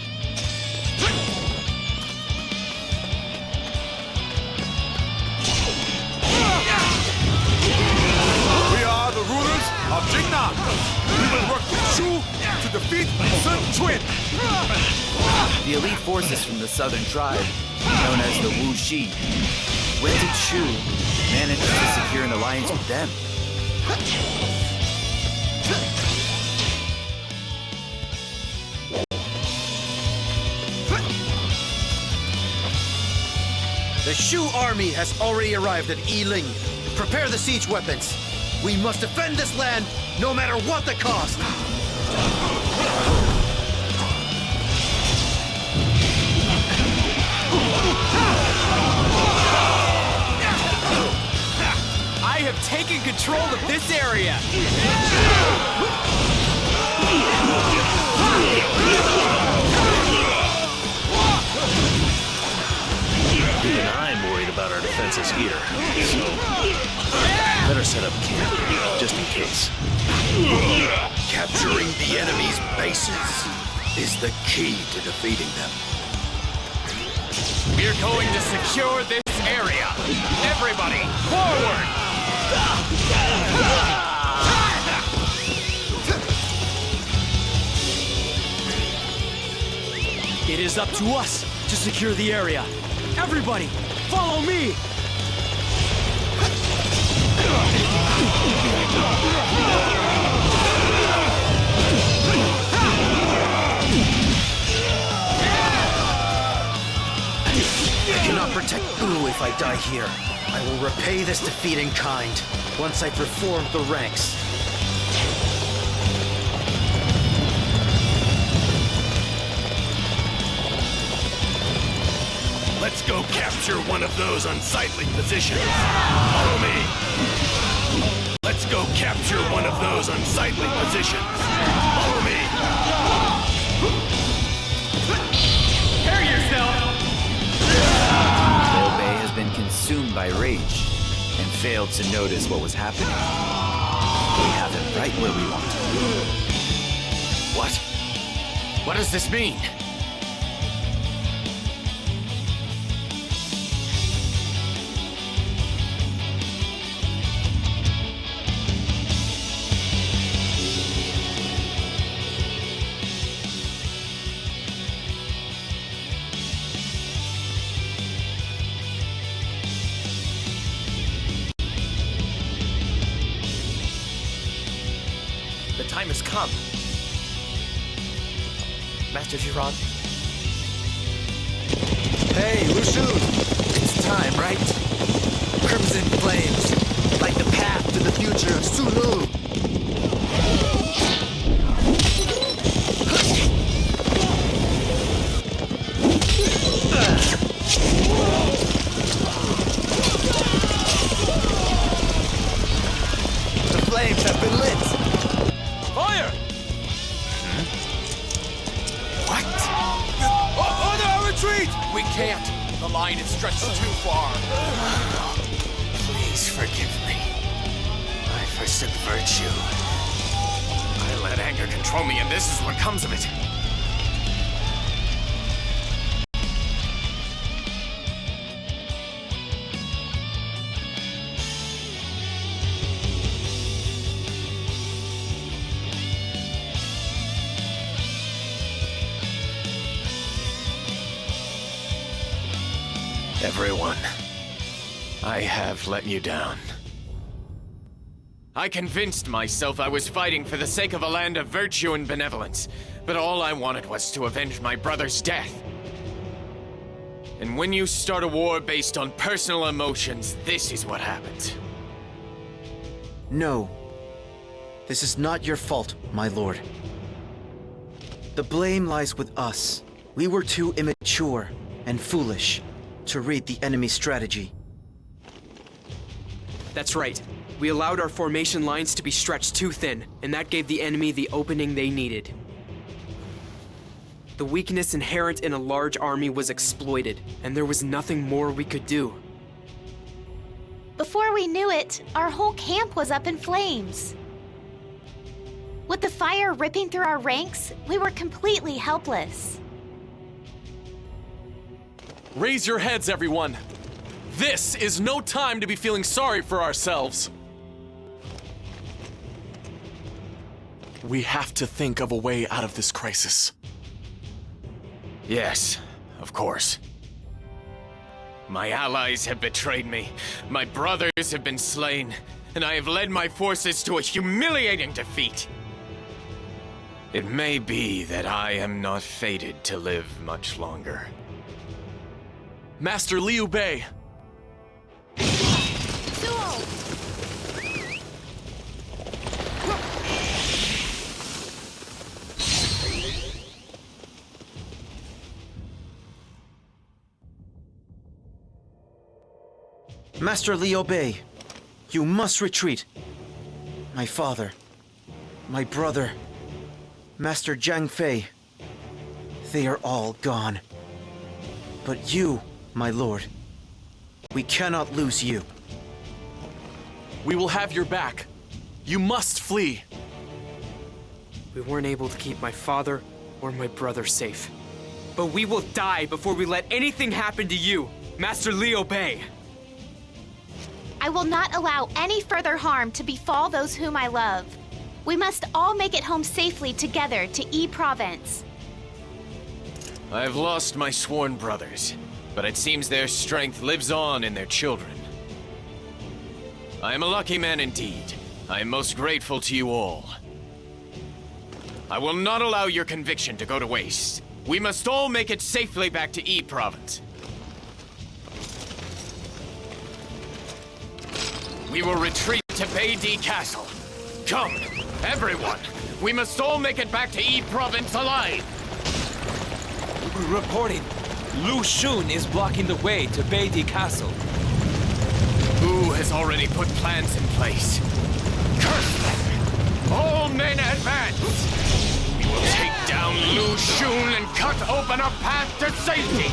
We are the rulers of Jingnan. We will work with Shu to defeat Sun Quan. The elite forces from the southern tribe, known as the Wuxi. When did Shu manage to secure an alliance with them? The Shu army has already arrived at Yiling. Prepare the siege weapons. We must defend this land, no matter what the cost. I have taken control of this area! Even I'm worried about our defenses here, so better set up camp, just in case. Capturing the enemy's bases is the key to defeating them. We're going to secure this area. Everybody, forward! It is up to us to secure the area. Everybody, follow me! cannot protect Wu if I die here. I will repay this defeat in kind, once I've reformed the ranks. Let's go capture one of those unsightly positions. Follow me. Let's go capture one of those unsightly positions. Follow me. Prepare yourself! Liu Bei has been consumed by rage and failed to notice what was happening. We have him right where we want him. What? What does this mean? The time has come. Master Jiran. Hey, Wushu! It's time, right? Crimson flames, like the path to the future of Sulu! The flames have been lit! Fire! What? Order our retreat! We can't. The line is stretched too far. Please forgive me. I forsook virtue. I let anger control me, and this is what comes of it. Everyone, I have let you down. I convinced myself I was fighting for the sake of a land of virtue and benevolence, but all I wanted was to avenge my brother's death. And when you start a war based on personal emotions, this is what happens. No. This is not your fault, my lord. The blame lies with us. We were too immature and foolish to read the enemy's strategy. That's right. We allowed our formation lines to be stretched too thin, and that gave the enemy the opening they needed. The weakness inherent in a large army was exploited, and there was nothing more we could do. Before we knew it, our whole camp was up in flames. With the fire ripping through our ranks, we were completely helpless. Raise your heads, everyone. This is no time to be feeling sorry for ourselves. We have to think of a way out of this crisis. Yes, of course. My allies have betrayed me, my brothers have been slain, and I have led my forces to a humiliating defeat. It may be that I am not fated to live much longer. Master Liu Bei! Master Liu Bei, you must retreat. My father, my brother, Master Zhang Fei, they are all gone. But you, my lord, we cannot lose you. We will have your back. You must flee. We weren't able to keep my father or my brother safe. But we will die before we let anything happen to you, Master Liu Bei. I will not allow any further harm to befall those whom I love. We must all make it home safely together to Yi Province. I have lost my sworn brothers, but it seems their strength lives on in their children. I am a lucky man indeed. I am most grateful to you all. I will not allow your conviction to go to waste. We must all make it safely back to Yi Province. We will retreat to Beidi Castle. Come, everyone. We must all make it back to Yi Province alive. Reporting. Lu Xun is blocking the way to Beidi Castle. Wu has already put plans in place. Curse them! All men advance! We will take down Lu Xun and cut open a path to safety!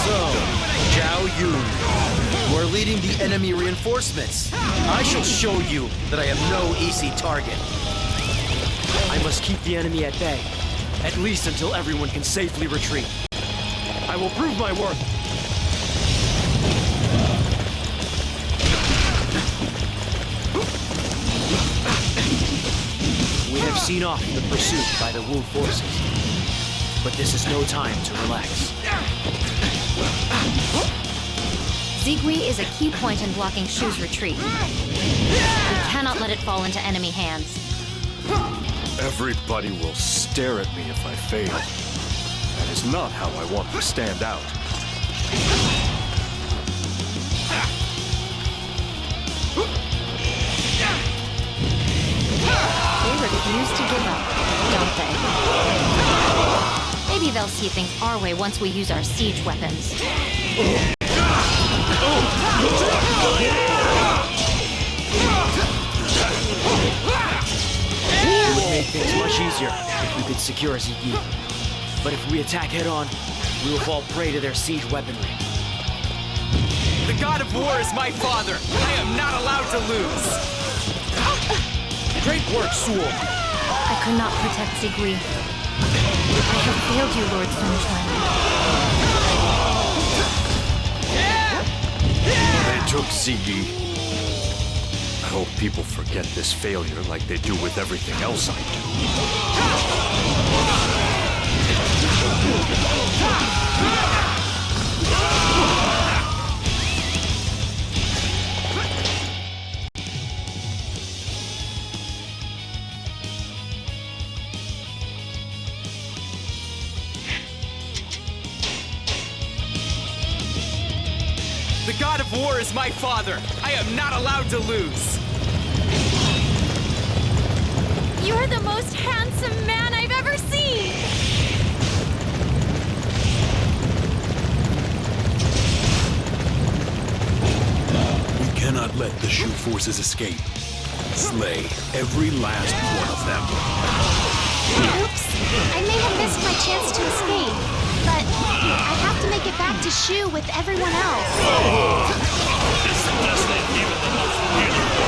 So, Zhao Yun, you are leading the enemy reinforcements. I shall show you that I am no easy target. I must keep the enemy at bay, at least until everyone can safely retreat. I will prove my worth. We have seen off the pursuit by the Wu forces, but this is no time to relax. Zigui is a key point in blocking Shu's retreat. We cannot let it fall into enemy hands. Everybody will stare at me if I fail. That is not how I want to stand out. They refuse to give up, don't they? Maybe they'll see things our way once we use our siege weapons. It would make things much easier if we could secure Zigui. But if we attack head-on, we will fall prey to their siege weaponry. The god of war is my father. I am not allowed to lose. Great work, Suo. I could not protect Zigui. I have failed you, Lord Sunshine. They took Ziggy. I hope people forget this failure like they do with everything else I The god of war is my father. I am not allowed to lose. You're the most handsome man I've ever seen! We cannot let the Shu forces escape. Slay every last one of them. Oops, I may have missed my chance to escape, but I have to make it back to Shu with everyone else. This doesn't even the most beautiful.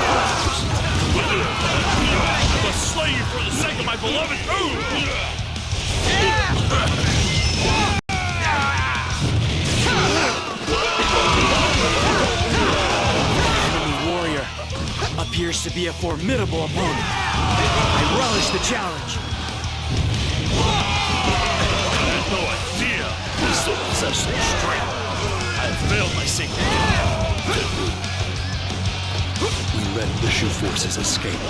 I must slay you for the sake of my beloved Enemy warrior appears to be a formidable opponent. I relish the challenge. I had no idea you still possess such strength. I have failed my secret. We let the Shu forces escape.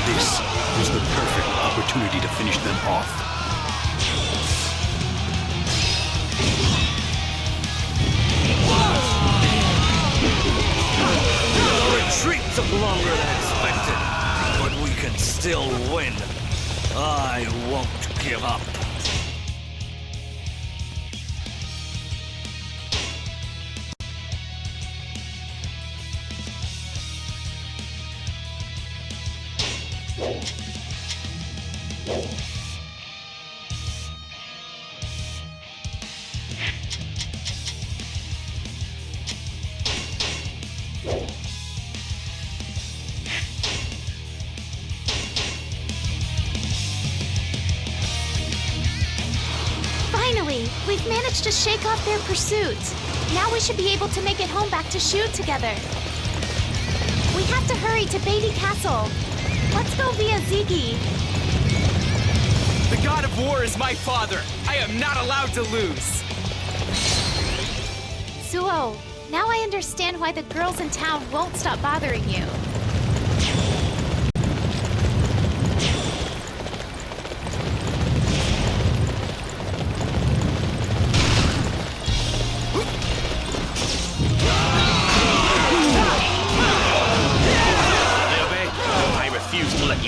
This was the perfect opportunity to finish them off. The retreat took longer than expected, but we can still win. I won't give up. Finally, we've managed to shake off their pursuit. Now we should be able to make it home back to Shu together. We have to hurry to Beidi Castle. Let's go via Ziggy. The god of war is my father. I am not allowed to lose. Suo, now I understand why the girls in town won't stop bothering you.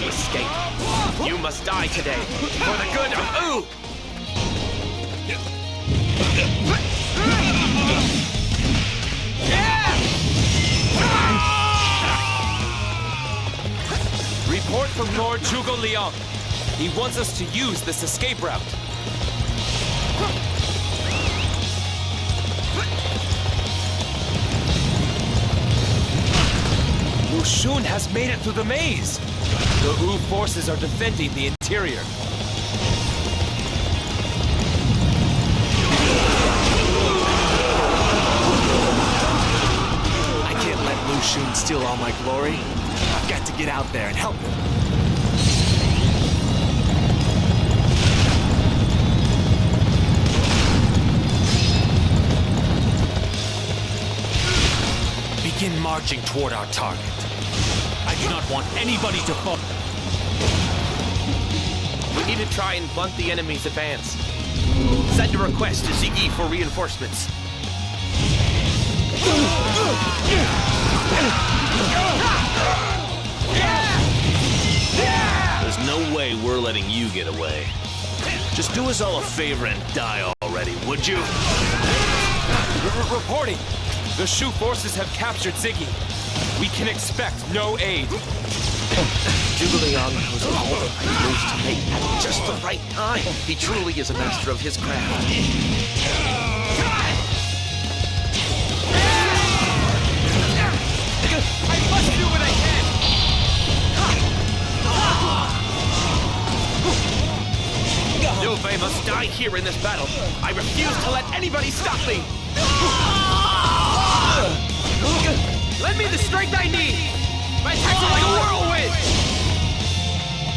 escape. You must die today for the good of Wu! Report from Lord Zhuge Liang. He wants us to use this escape route. Lu Xun has made it through the maze. The Wu forces are defending the interior. I can't let Lu Xun steal all my glory. I've got to get out there and help him. Begin marching toward our target. I do not want anybody to fall. We need to try and blunt the enemy's advance. Send a request to Ziggy for reinforcements. There's no way we're letting you get away. Just do us all a favor and die already, would you? Reporting! The Shu forces have captured Ziggy. We can expect no aid. Zhuge Liang knows all the right moves to make at just the right time. He truly is a master of his craft. I must do what I can! Liu Bei must die here in this battle. I refuse to let anybody stop me! Lend me the strength I need! My attacks are like a whirlwind!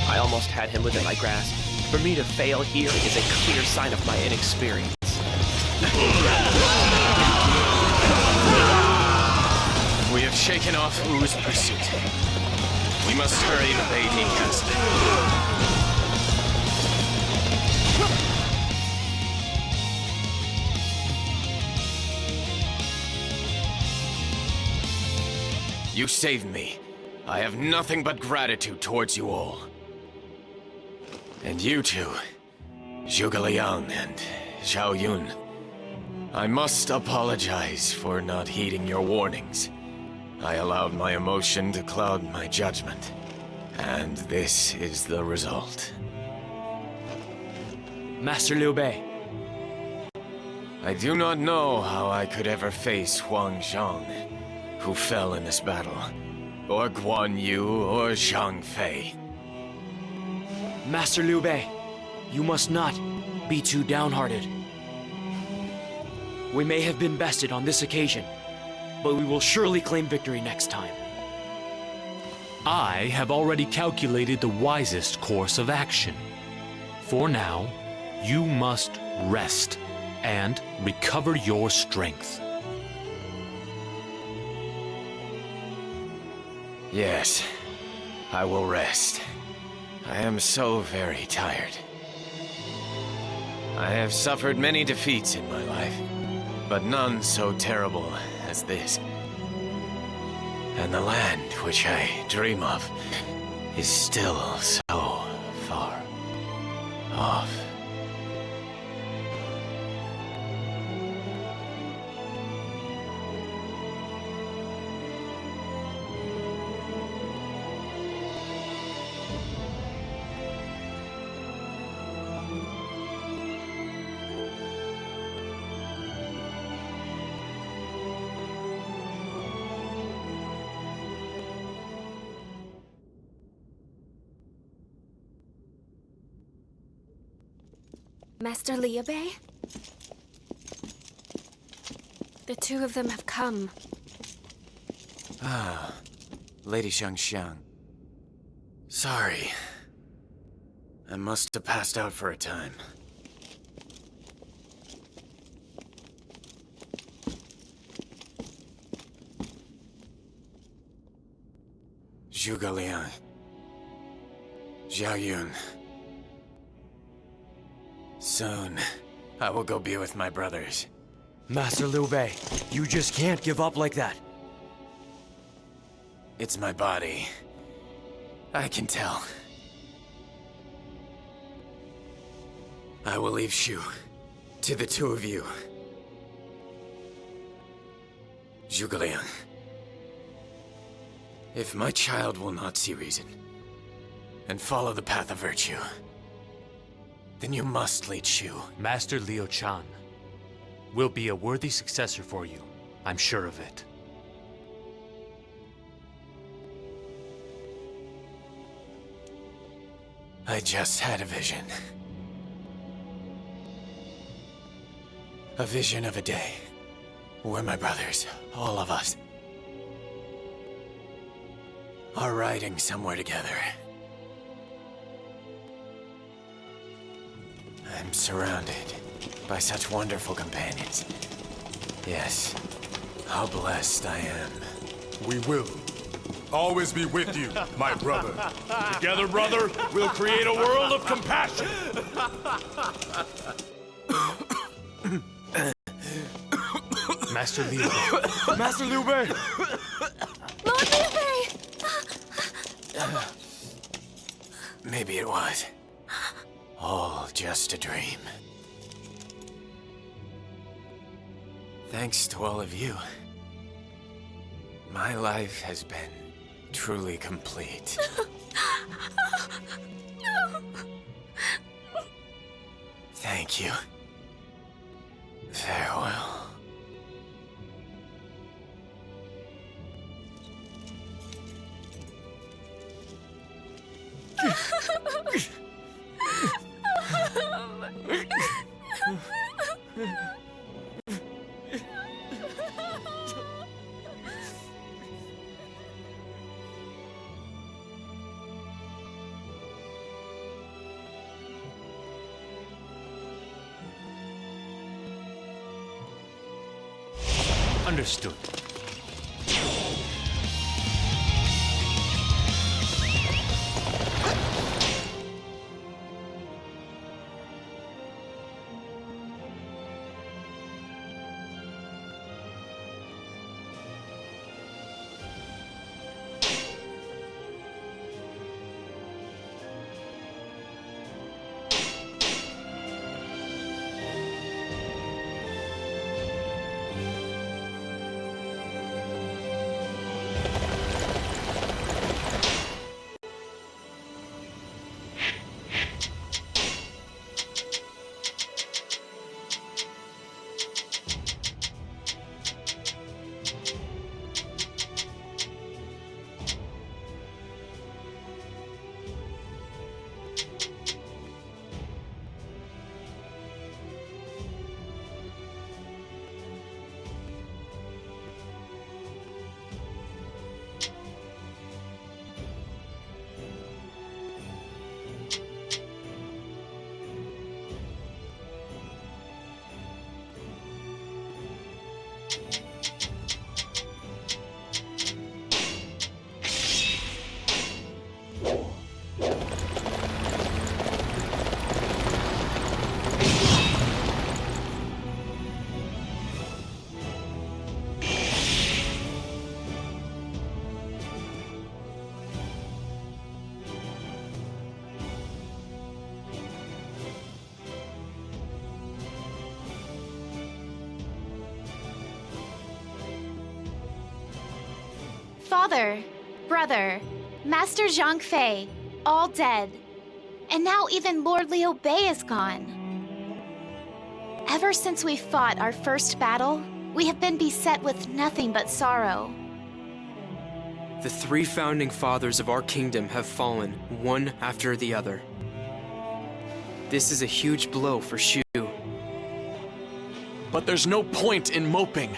I almost had him within my grasp. For me to fail here is a clear sign of my inexperience. We have shaken off Wu's pursuit. We must hurry to Beijing Castle. You saved me. I have nothing but gratitude towards you all. And you two, Zhuge Liang and Zhao Yun. I must apologize for not heeding your warnings. I allowed my emotion to cloud my judgment. And this is the result. Master Liu Bei. I do not know how I could ever face Huang Zhang, who fell in this battle, or Guan Yu, or Zhang Fei. Master Liu Bei, you must not be too downhearted. We may have been bested on this occasion, but we will surely claim victory next time. I have already calculated the wisest course of action. For now, you must rest and recover your strength. Yes, I will rest. I am so very tired. I have suffered many defeats in my life, but none so terrible as this. And the land which I dream of is still so far off. Master Liu Bei? The two of them have come. Ah, Lady Xiangxiang. Sorry. I must have passed out for a time. Zhuge Liang. Zhao Yun. Soon, I will go be with my brothers. Master Liu Bei, you just can't give up like that. It's my body. I can tell. I will leave Shu to the two of you. Zhuge Liang, if my child will not see reason and follow the path of virtue, then you must lead Shu. Master Liu Chan will be a worthy successor for you. I'm sure of it. I just had a vision. A vision of a day where my brothers, all of us, are riding somewhere together. I'm surrounded by such wonderful companions. Yes, how blessed I am. We will always be with you, my brother. Together, brother, we'll create a world of compassion. Master Liu. Master Liu Bei! Lord Liu Bei! Maybe it was all just a dream. Thanks to all of you, my life has been truly complete. Thank you. Farewell. Understood. Father, brother, Master Zhang Fei, all dead. And now even Lord Liu Bei is gone. Ever since we fought our first battle, we have been beset with nothing but sorrow. The three founding fathers of our kingdom have fallen, one after the other. This is a huge blow for Shu. But there's no point in moping.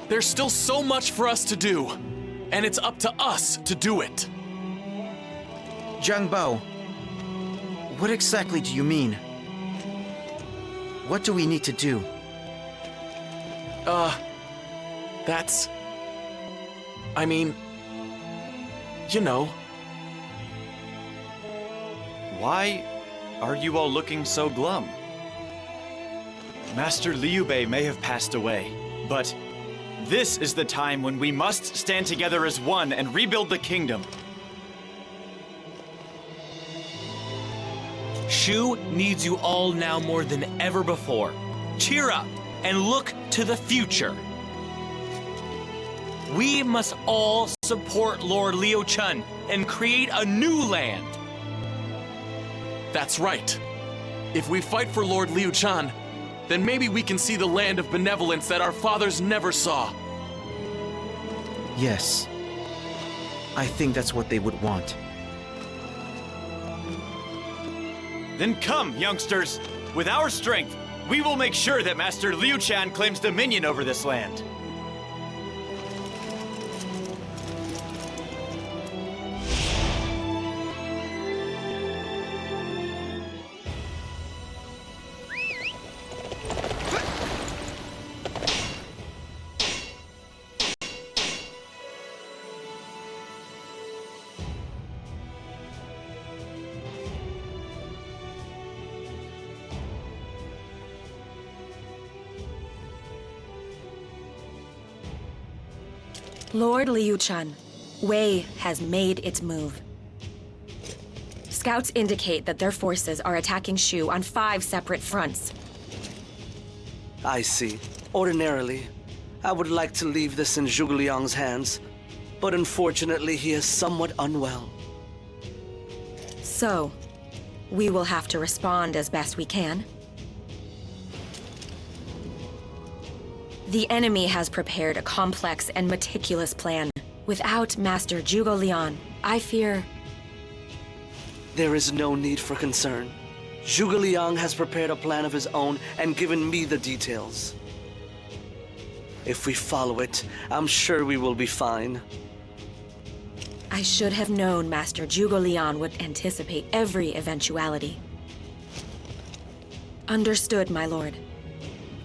There's still so much for us to do, and it's up to us to do it. Zhang Bao, what exactly do you mean? What do we need to do? That's... I mean... You know. Why are you all looking so glum? Master Liu Bei may have passed away, but this is the time when we must stand together as one and rebuild the kingdom. Shu needs you all now more than ever before. Cheer up and look to the future. We must all support Lord Liu Chun and create a new land. That's right. If we fight for Lord Liu Chan, then maybe we can see the land of benevolence that our fathers never saw. Yes. I think that's what they would want. Then come, youngsters. With our strength, we will make sure that Master Liu Chan claims dominion over this land. Lord Liu Chun, Wei has made its move. Scouts indicate that their forces are attacking Shu on 5 separate fronts. I see. Ordinarily, I would like to leave this in Zhuge Liang's hands, but unfortunately he is somewhat unwell. So, we will have to respond as best we can. The enemy has prepared a complex and meticulous plan. Without Master Zhuge Liang, I fear... There is no need for concern. Zhuge Liang has prepared a plan of his own and given me the details. If we follow it, I'm sure we will be fine. I should have known Master Zhuge Liang would anticipate every eventuality. Understood, my lord.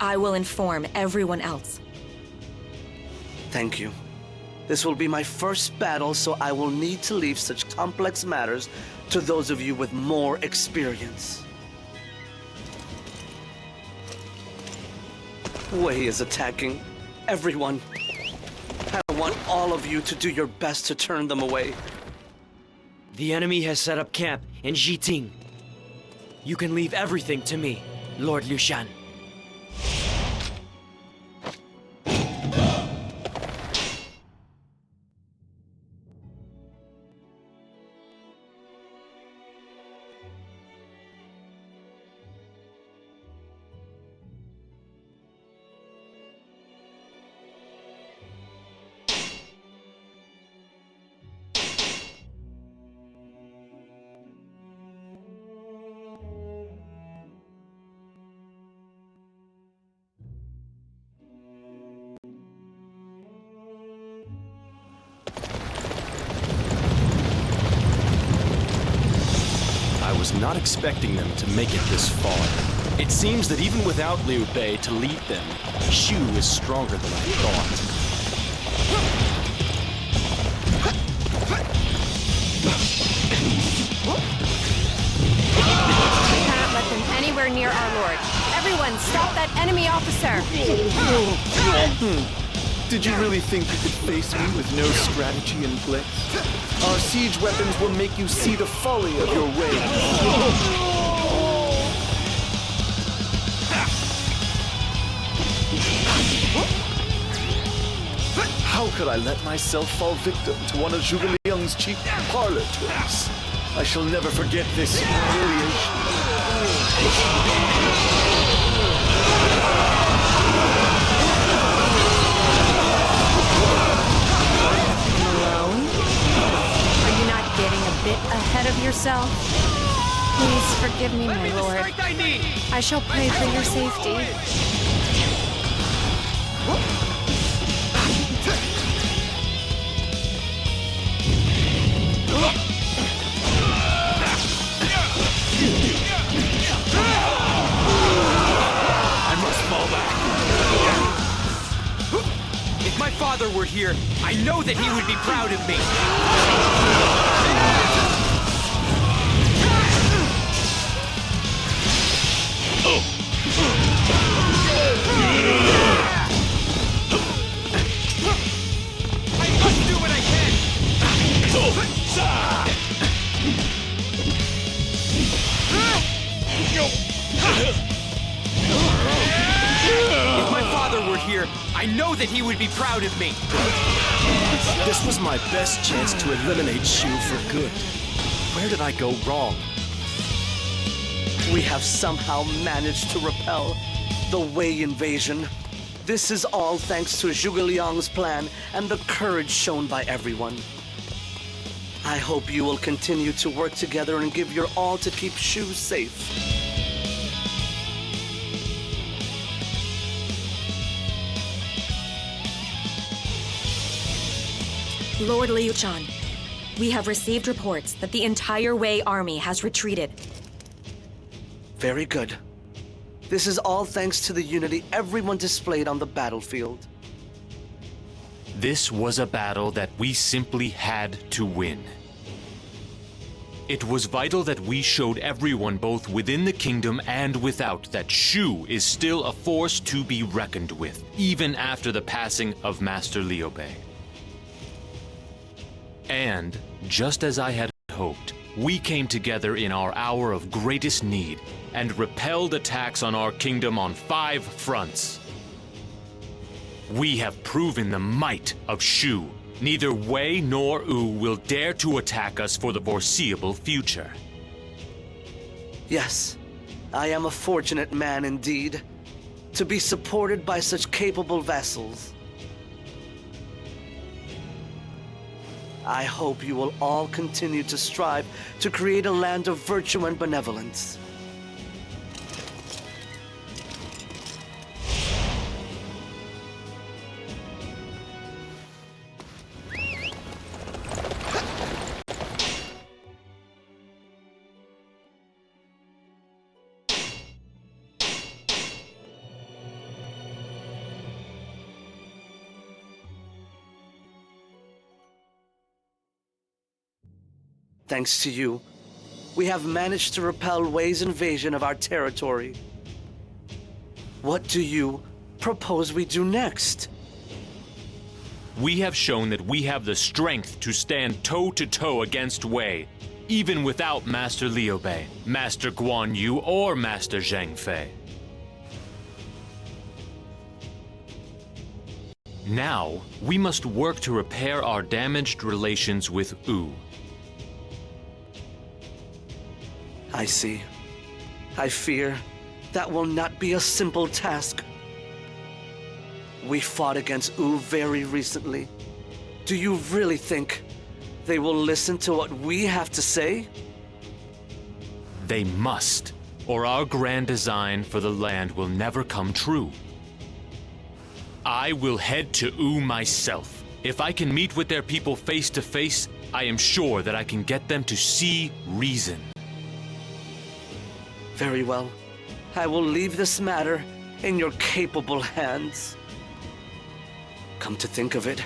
I will inform everyone else. Thank you. This will be my first battle, so I will need to leave such complex matters to those of you with more experience. Wei is attacking everyone. I want all of you to do your best to turn them away. The enemy has set up camp in Jiting. You can leave everything to me, Lord Liu Shan. I was not expecting them to make it this far. It seems that even without Liu Bei to lead them, Shu is stronger than I thought. We cannot let them anywhere near our lord. Everyone, stop that enemy officer! Did you really think you could face me with no strategy in place? Our siege weapons will make you see the folly of your rage. How could I let myself fall victim to one of Zhuge Liang's cheap parlor tricks? I shall never forget this humiliation. Bit ahead of yourself. Please forgive me, my lord. I shall pray for your safety. I must fall back. If my father were here, I know that he would be proud of me. I must do what I can. master, I know that he would be proud of me. This was my best chance to eliminate Shu for good. Where did I go wrong? We have somehow managed to repel the Wei invasion. This is all thanks to Zhuge Liang's plan and the courage shown by everyone. I hope you will continue to work together and give your all to keep Shu safe. Lord Liu Chan, we have received reports that the entire Wei army has retreated. Very good. This is all thanks to the unity everyone displayed on the battlefield. This was a battle that we simply had to win. It was vital that we showed everyone both within the kingdom and without that Shu is still a force to be reckoned with, even after the passing of Master Liu Bei. And, just as I had hoped, we came together in our hour of greatest need and repelled attacks on our kingdom on 5 fronts. We have proven the might of Shu. Neither Wei nor Wu will dare to attack us for the foreseeable future. Yes, I am a fortunate man indeed, to be supported by such capable vassals. I hope you will all continue to strive to create a land of virtue and benevolence. Thanks to you, we have managed to repel Wei's invasion of our territory. What do you propose we do next? We have shown that we have the strength to stand toe-to-toe against Wei, even without Master Liu Bei, Master Guan Yu, or Master Zhang Fei. Now, we must work to repair our damaged relations with Wu. I see. I fear that will not be a simple task. We fought against Wu very recently. Do you really think they will listen to what we have to say? They must, or our grand design for the land will never come true. I will head to Wu myself. If I can meet with their people face to face, I am sure that I can get them to see reason. Very well. I will leave this matter in your capable hands. Come to think of it,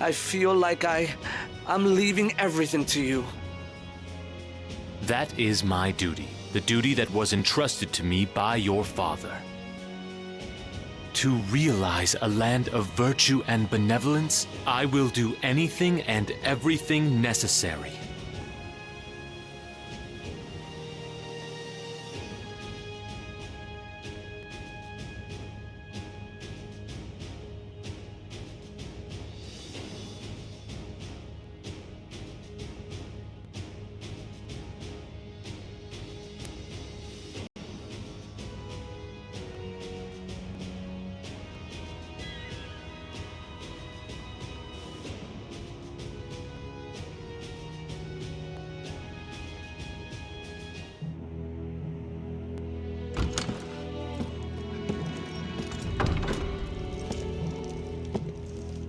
I feel like I'm leaving everything to you. That is my duty, the duty that was entrusted to me by your father. To realize a land of virtue and benevolence, I will do anything and everything necessary.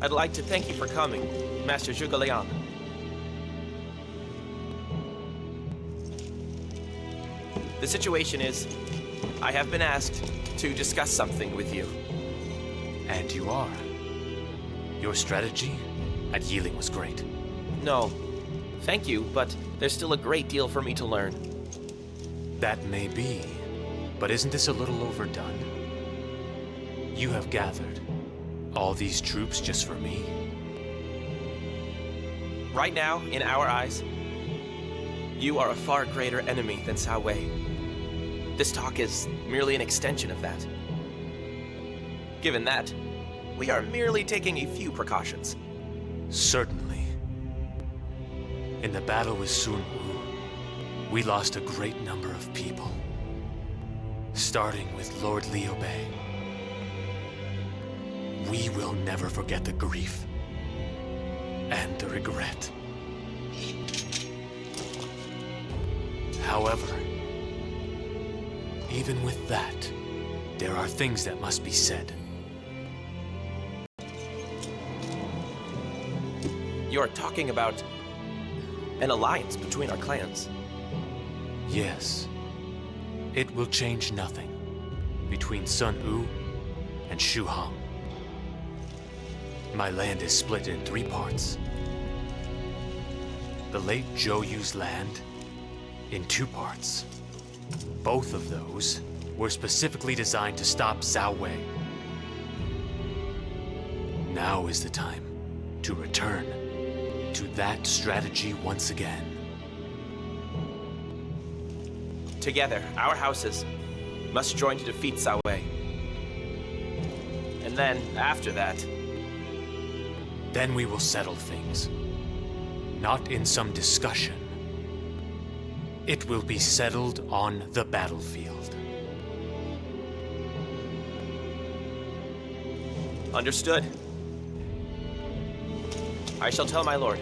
I'd like to thank you for coming, Master Zhuge Liang. The situation is, I have been asked to discuss something with you. And you are. Your strategy at Yiling was great. No, thank you, but there's still a great deal for me to learn. That may be, but isn't this a little overdone? You have gathered all these troops just for me? Right now, in our eyes, you are a far greater enemy than Cao Wei. This talk is merely an extension of that. Given that, We are merely taking a few precautions. Certainly. In the battle with Sun Wu, we lost a great number of people. Starting with Lord Liu Bei. We will never forget the grief and the regret. However, even with that, there are things that must be said. You're talking about an alliance between our clans. Yes. It will change nothing between Sun Wu and Shu Hong. My land is split in 3 parts. The late Zhou Yu's land in 2 parts. Both of those were specifically designed to stop Zhao Wei. Now is the time to return to that strategy once again. Together, our houses must join to defeat Zhao Wei. And then, after that... Then we will settle things. Not in some discussion. It will be settled on the battlefield. Understood. I shall tell my lord.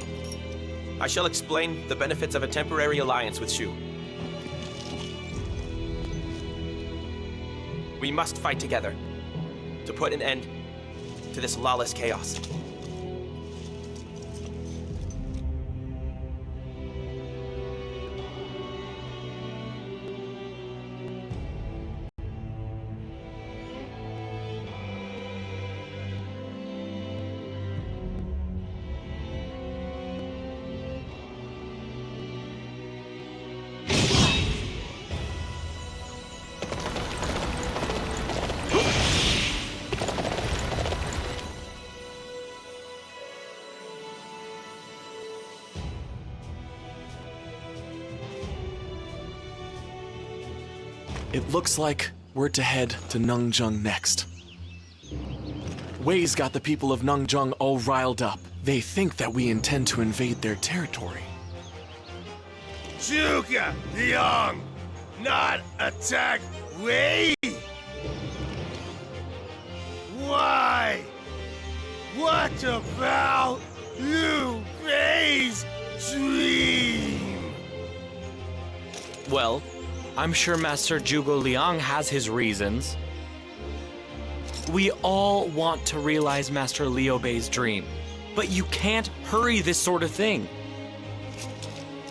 I shall explain the benefits of a temporary alliance with Shu. We must fight together to put an end to this lawless chaos. It looks like we're to head to Nungzheng next. Wei's got the people of Nungzheng all riled up. They think that we intend to invade their territory. Zhuge Liang, not attack Wei! Why? What about Liu Bei's dream? Well, I'm sure Master Zhuge Liang has his reasons. We all want to realize Master Liu Bei's dream, but you can't hurry this sort of thing.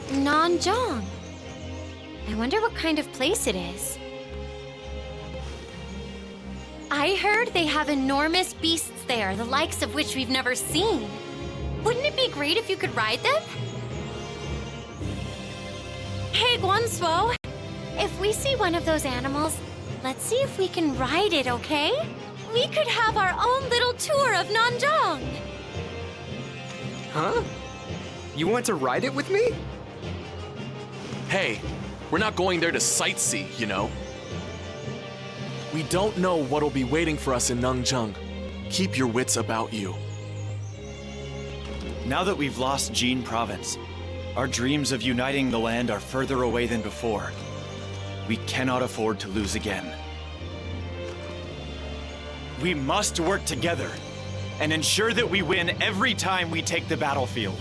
Nanzhong. I wonder what kind of place it is. I heard they have enormous beasts there, the likes of which we've never seen. Wouldn't it be great if you could ride them? Hey, Guan, if we see one of those animals, let's see if we can ride it, okay? We could have our own little tour of Nanzhong. Huh? You want to ride it with me? Hey, we're not going there to sightsee, you know. We don't know what'll be waiting for us in Nungzheng. Keep your wits about you. Now that we've lost Jin Province, our dreams of uniting the land are further away than before. We cannot afford to lose again. We must work together and ensure that we win every time we take the battlefield.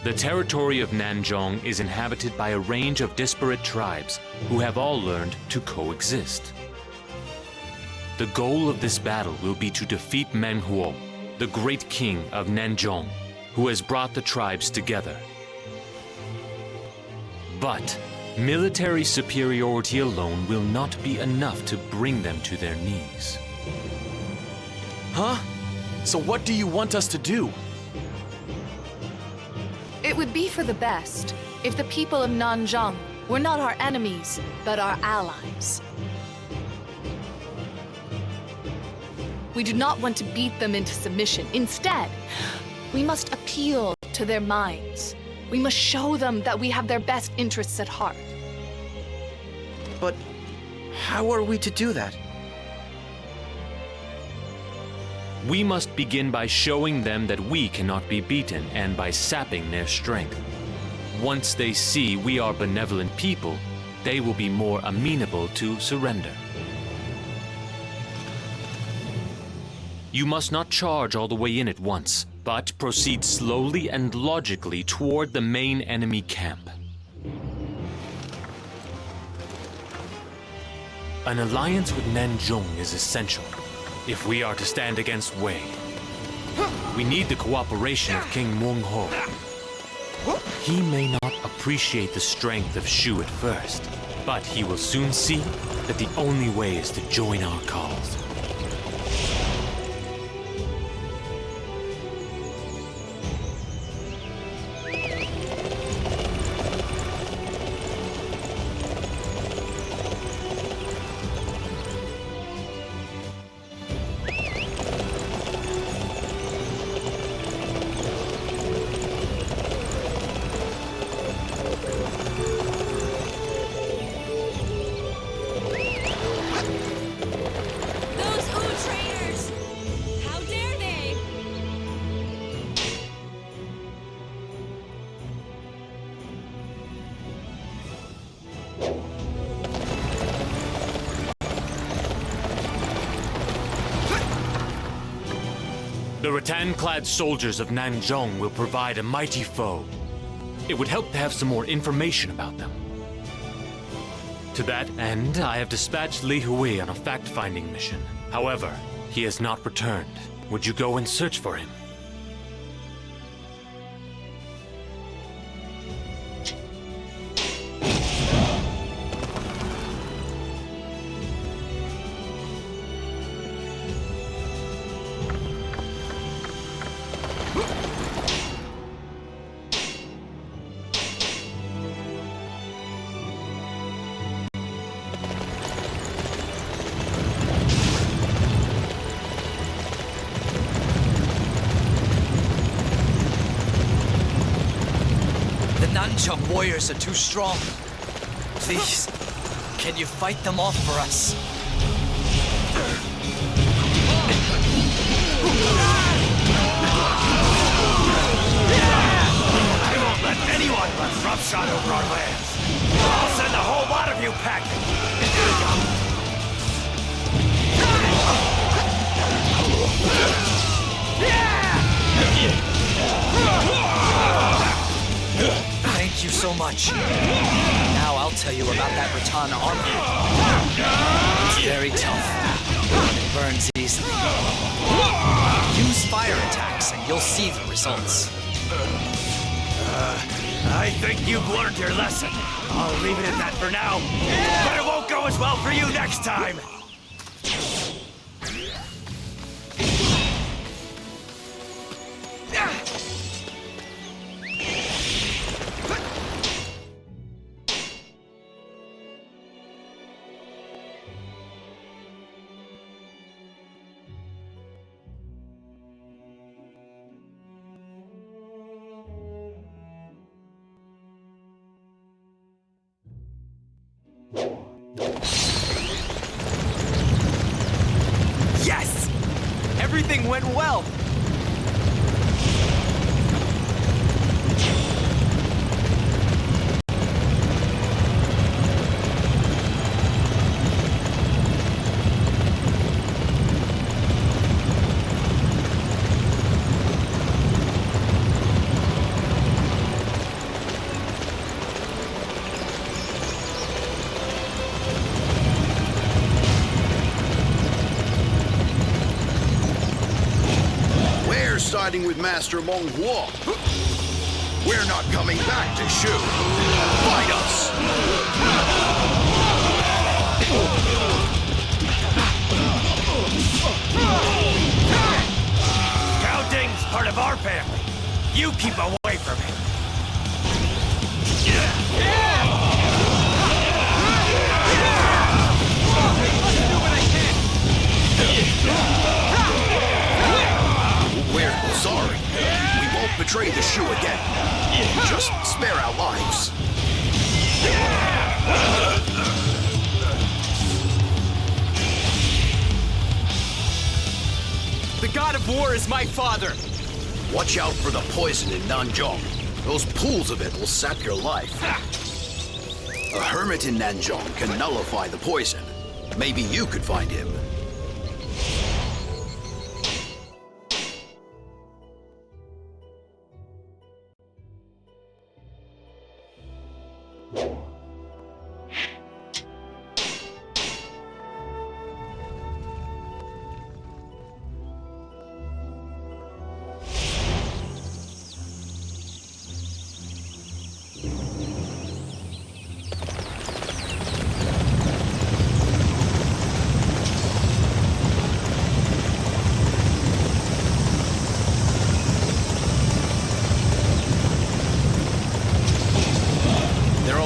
The territory of Nanzhong is inhabited by a range of disparate tribes who have all learned to coexist. The goal of this battle will be to defeat Meng Huo, the great king of Nanzhong, who has brought the tribes together. But military superiority alone will not be enough to bring them to their knees. Huh? So what do you want us to do? It would be for the best if the people of Nanzhong were not our enemies, but our allies. We do not want to beat them into submission. Instead, we must appeal to their minds. We must show them that we have their best interests at heart. But how are we to do that? We must begin by showing them that we cannot be beaten and by sapping their strength. Once they see we are benevolent people, they will be more amenable to surrender. You must not charge all the way in at once, but proceed slowly and logically toward the main enemy camp. An alliance with Nanjung is essential if we are to stand against Wei. We need the cooperation of King Meng-Ho. He may not appreciate the strength of Shu at first, but he will soon see that the only way is to join our cause. The rattan-clad soldiers of Nanjung will provide a mighty foe. It would help to have some more information about them. To that end, I have dispatched Li Hui on a fact-finding mission. However, he has not returned. Would you go and search for him? Nanjung warriors are too strong. Please, can you fight them off for us? I won't let anyone run roughshod over our lands. I'll send a whole lot of you packing. Thank you so much. Now I'll tell you about that rattan armor. It's very tough. It burns easily. Use fire attacks and you'll see the results. I think you've learned your lesson. I'll leave it at that for now. But it won't go as well for you next time. Yes! Everything went well! Siding with Master Meng Huo. We're not coming back to Shu. Fight us! Gao Ding's part of our family. You keep away from him. We're sorry. We won't betray the Shu again. Just spare our lives. The god of war is my father! Watch out for the poison in Nanzhong. Those pools of it will sap your life. A hermit in Nanzhong can nullify the poison. Maybe you could find him.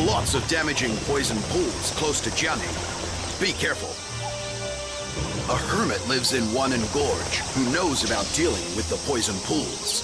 Lots of damaging poison pools close to Jianing. Be careful. A hermit lives in Guan Gorge who knows about dealing with the poison pools.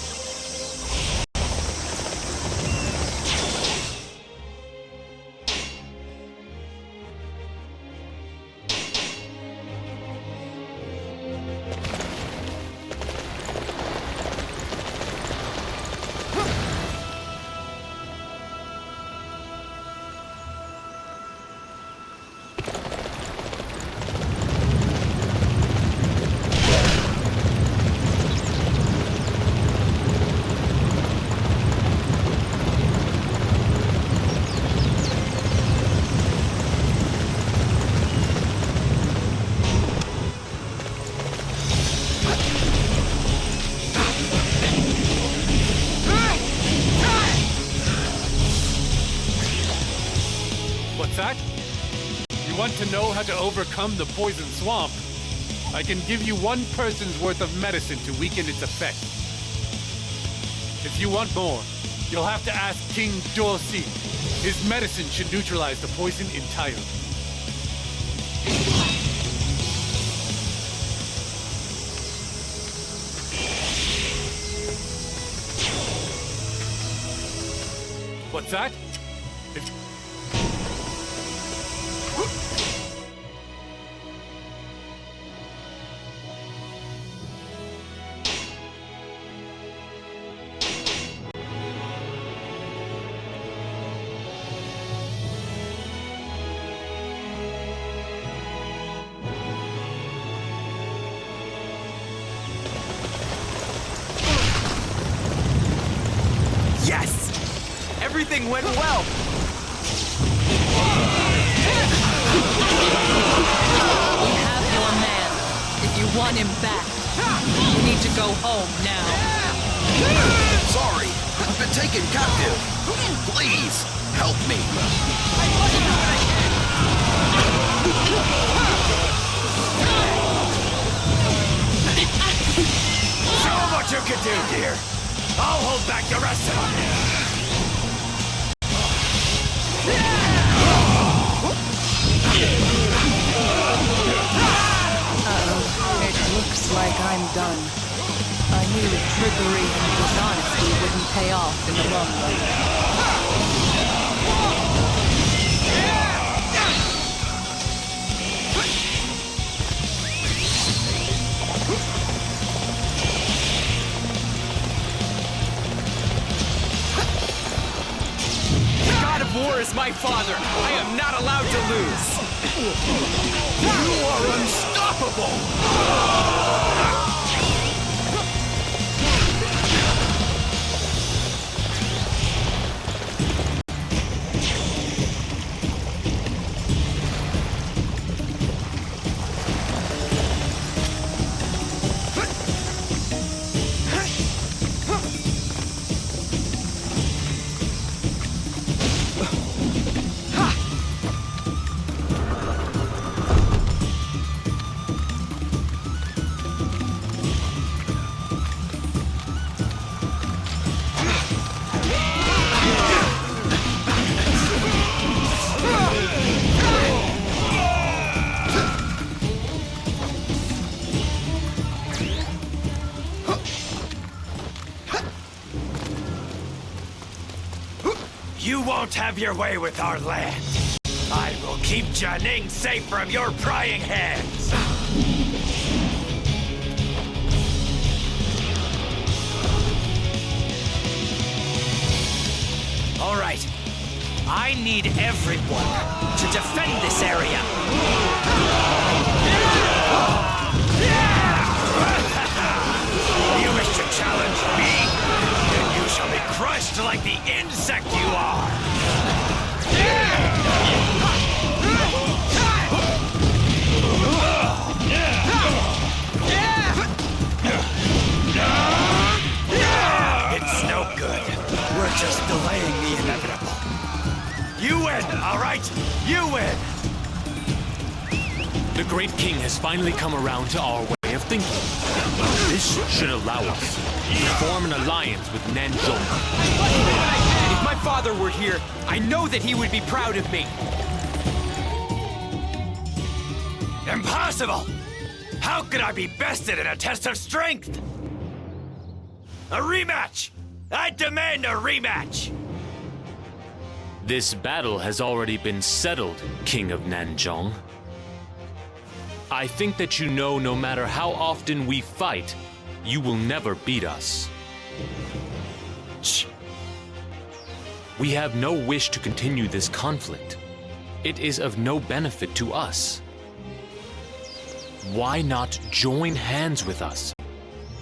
You want to know how to overcome the poison swamp? I can give you one person's worth of medicine to weaken its effect. If you want more, you'll have to ask King Dosi. His medicine should neutralize the poison entirely. What's that? Yes! Everything went well! You have your man. If you want him back, you need to go home now. Sorry, I've been taken captive. Please, help me. Show 'em what you can do, dear. I'll hold back the rest of them. It looks like I'm done. I knew trickery and dishonesty wouldn't pay off in the long run. The god of war is my father. I am not allowed to lose. You are unstoppable! You won't have your way with our land. I will keep Jianing safe from your prying hands. need everyone to defend this area. You wish to challenge me? Then you shall be crushed like the insect you are. It's no good. We're just delaying the inevitable. You win, all right? You win! The Great King has finally come around to our way of thinking. This should allow us to form an alliance with Nanzhong. If my father were here, I know that he would be proud of me. Impossible! How could I be bested in a test of strength? A rematch! I demand a rematch! This battle has already been settled, King of Nanzhong. I think that you know no matter how often we fight, you will never beat us. Shh. We have no wish to continue this conflict. It is of no benefit to us. Why not join hands with us?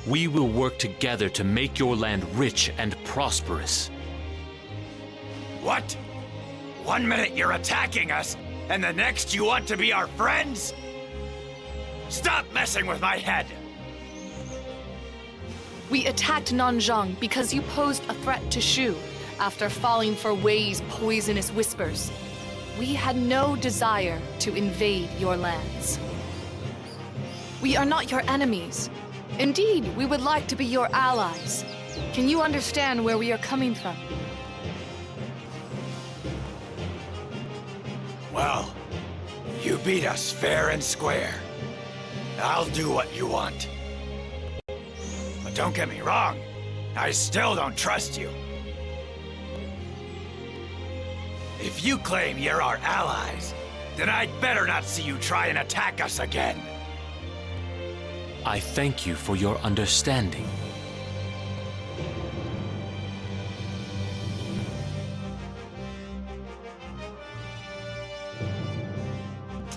We will work together to make your land rich and prosperous. What? 1 minute you're attacking us, and the next you want to be our friends? Stop messing with my head! We attacked Nanzhong because you posed a threat to Shu after falling for Wei's poisonous whispers. We had no desire to invade your lands. We are not your enemies. Indeed, we would like to be your allies. Can you understand where we are coming from? Well, you beat us fair and square. I'll do what you want. But don't get me wrong, I still don't trust you. If you claim you're our allies, then I'd better not see you try and attack us again. I thank you for your understanding.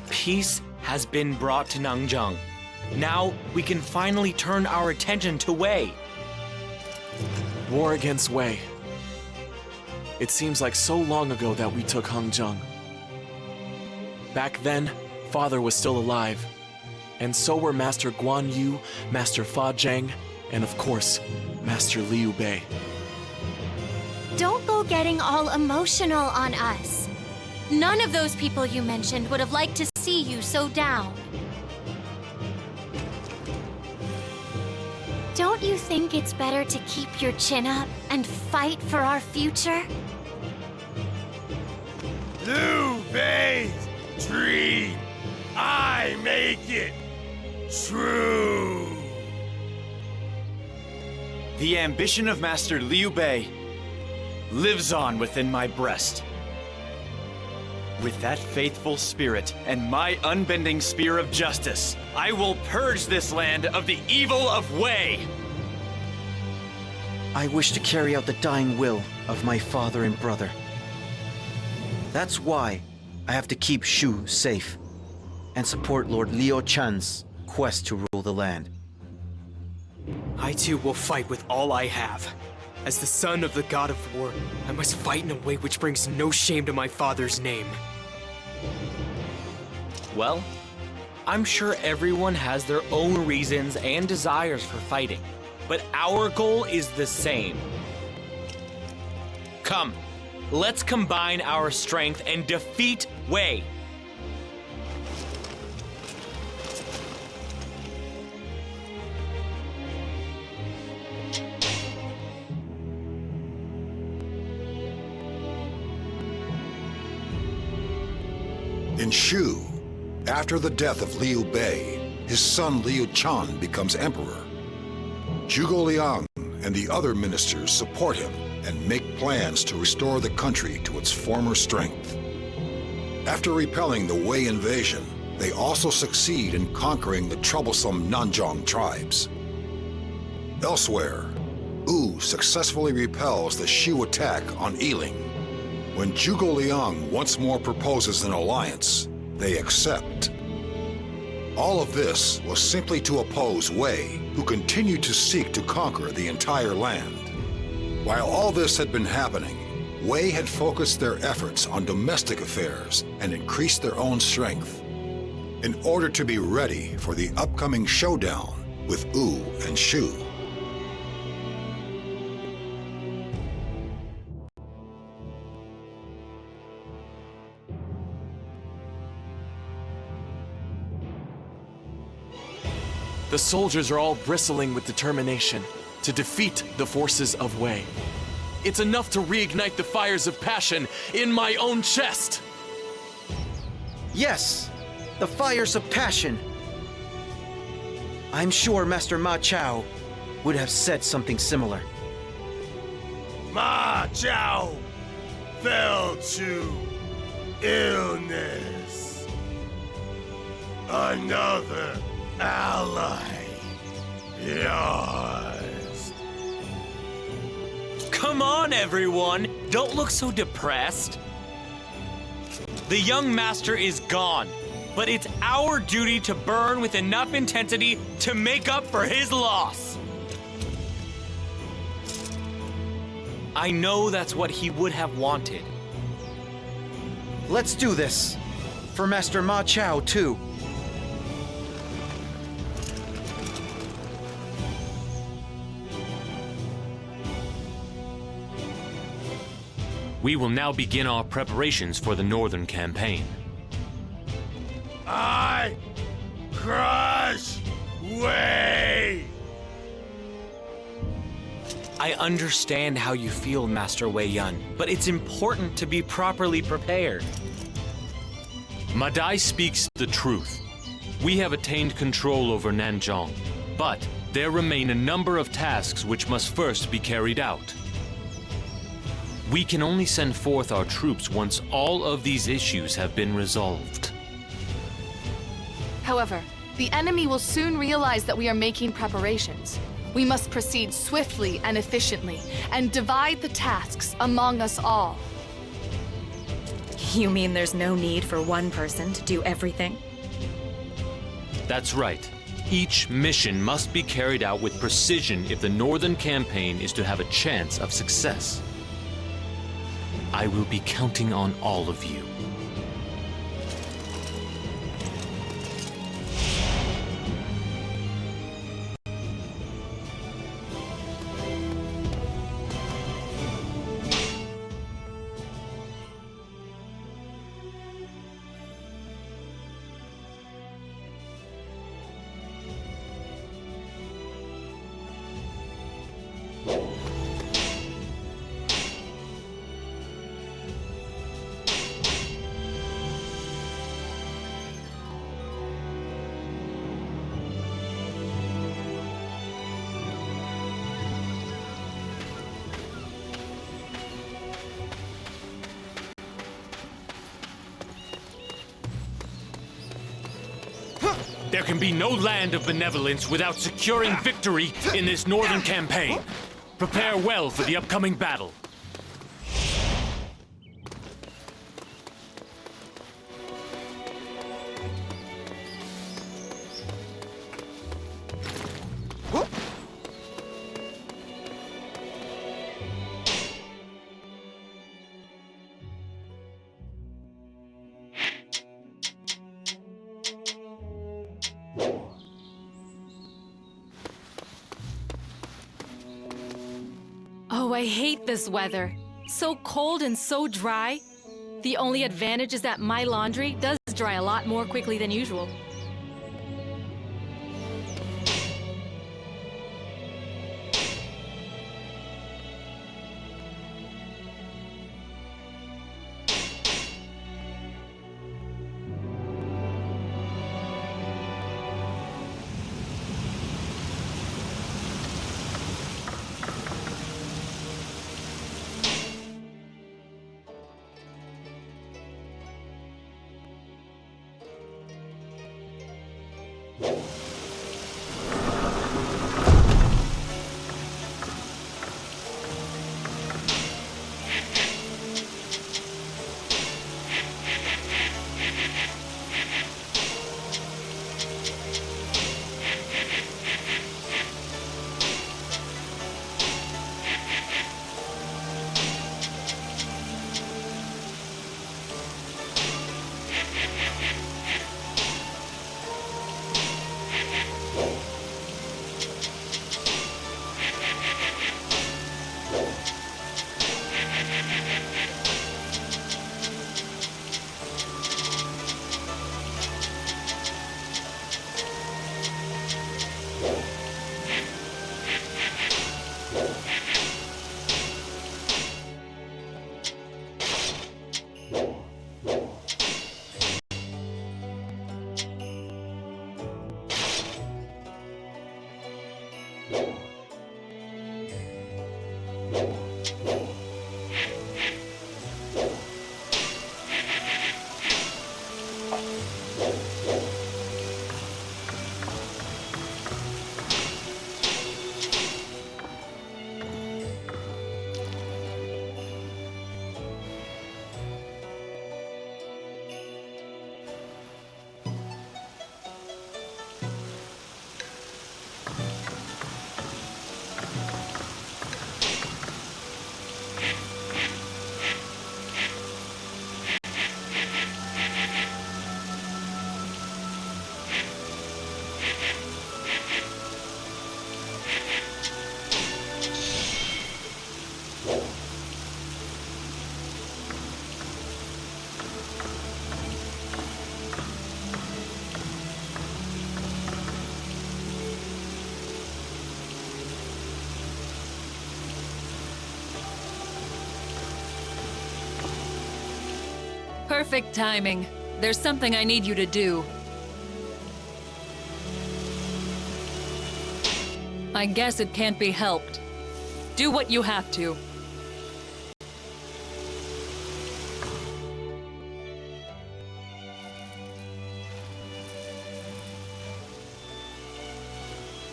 Peace has been brought to Nanzhong. Now we can finally turn our attention to Wei. War against Wei. It seems like so long ago that we took Hangzhou. Back then, Father was still alive. And so were Master Guan Yu, Master Fa Zhang, and of course, Master Liu Bei. Don't go getting all emotional on us. None of those people you mentioned would have liked to see you so down. Don't you think it's better to keep your chin up and fight for our future? Liu Bei's dream, I make it true. The ambition of Master Liu Bei lives on within my breast. With that faithful spirit and my unbending spear of justice, I will purge this land of the evil of Wei. I wish to carry out the dying will of my father and brother. That's why I have to keep Shu safe and support Lord Liu Chan's quest to rule the land. I too will fight with all I have. As the son of the god of war, I must fight in a way which brings no shame to my father's name. Well, I'm sure everyone has their own reasons and desires for fighting, but our goal is the same. Come, let's combine our strength and defeat Wei. In Shu, after the death of Liu Bei, his son Liu Chan becomes emperor. Zhuge Liang and the other ministers support him and make plans to restore the country to its former strength. After repelling the Wei invasion, they also succeed in conquering the troublesome Nanzhong tribes. Elsewhere, Wu successfully repels the Shu attack on Yiling. When Zhuge Liang once more proposes an alliance, they accept. All of this was simply to oppose Wei, who continued to seek to conquer the entire land. While all this had been happening, Wei had focused their efforts on domestic affairs and increased their own strength in order to be ready for the upcoming showdown with Wu and Shu. The soldiers are all bristling with determination to defeat the forces of Wei. It's enough to reignite the fires of passion in my own chest! Yes, the fires of passion. I'm sure Master Ma Chao would have said something similar. Ma Chao fell to illness. Another ally lost. Come on, everyone! Don't look so depressed. The young master is gone, but it's our duty to burn with enough intensity to make up for his loss. I know that's what he would have wanted. Let's do this. For Master Ma Chao, too. We will now begin our preparations for the Northern Campaign. I crush Wei! I understand how you feel, Master Wei Yun, but it's important to be properly prepared. Madai speaks the truth. We have attained control over Nanzhong, but there remain a number of tasks which must first be carried out. We can only send forth our troops once all of these issues have been resolved. However, the enemy will soon realize that we are making preparations. We must proceed swiftly and efficiently, and divide the tasks among us all. You mean there's no need for one person to do everything? That's right. Each mission must be carried out with precision if the Northern Campaign is to have a chance of success. I will be counting on all of you. There can be no land of benevolence without securing victory in this Northern Campaign. Prepare well for the upcoming battle. Oh, I hate this weather. So cold and so dry. The only advantage is that my laundry does dry a lot more quickly than usual. Perfect timing. There's something I need you to do. I guess it can't be helped. Do what you have to.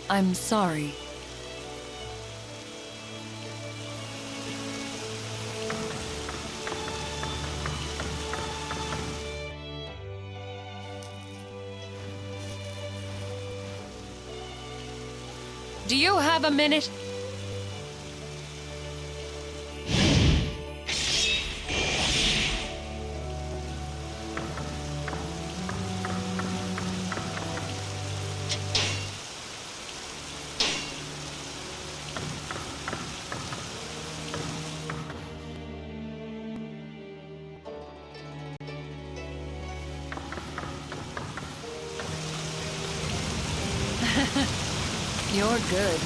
I'm sorry. Do you have a minute? You're good.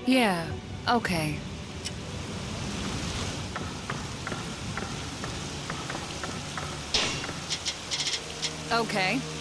Yeah, okay. Okay.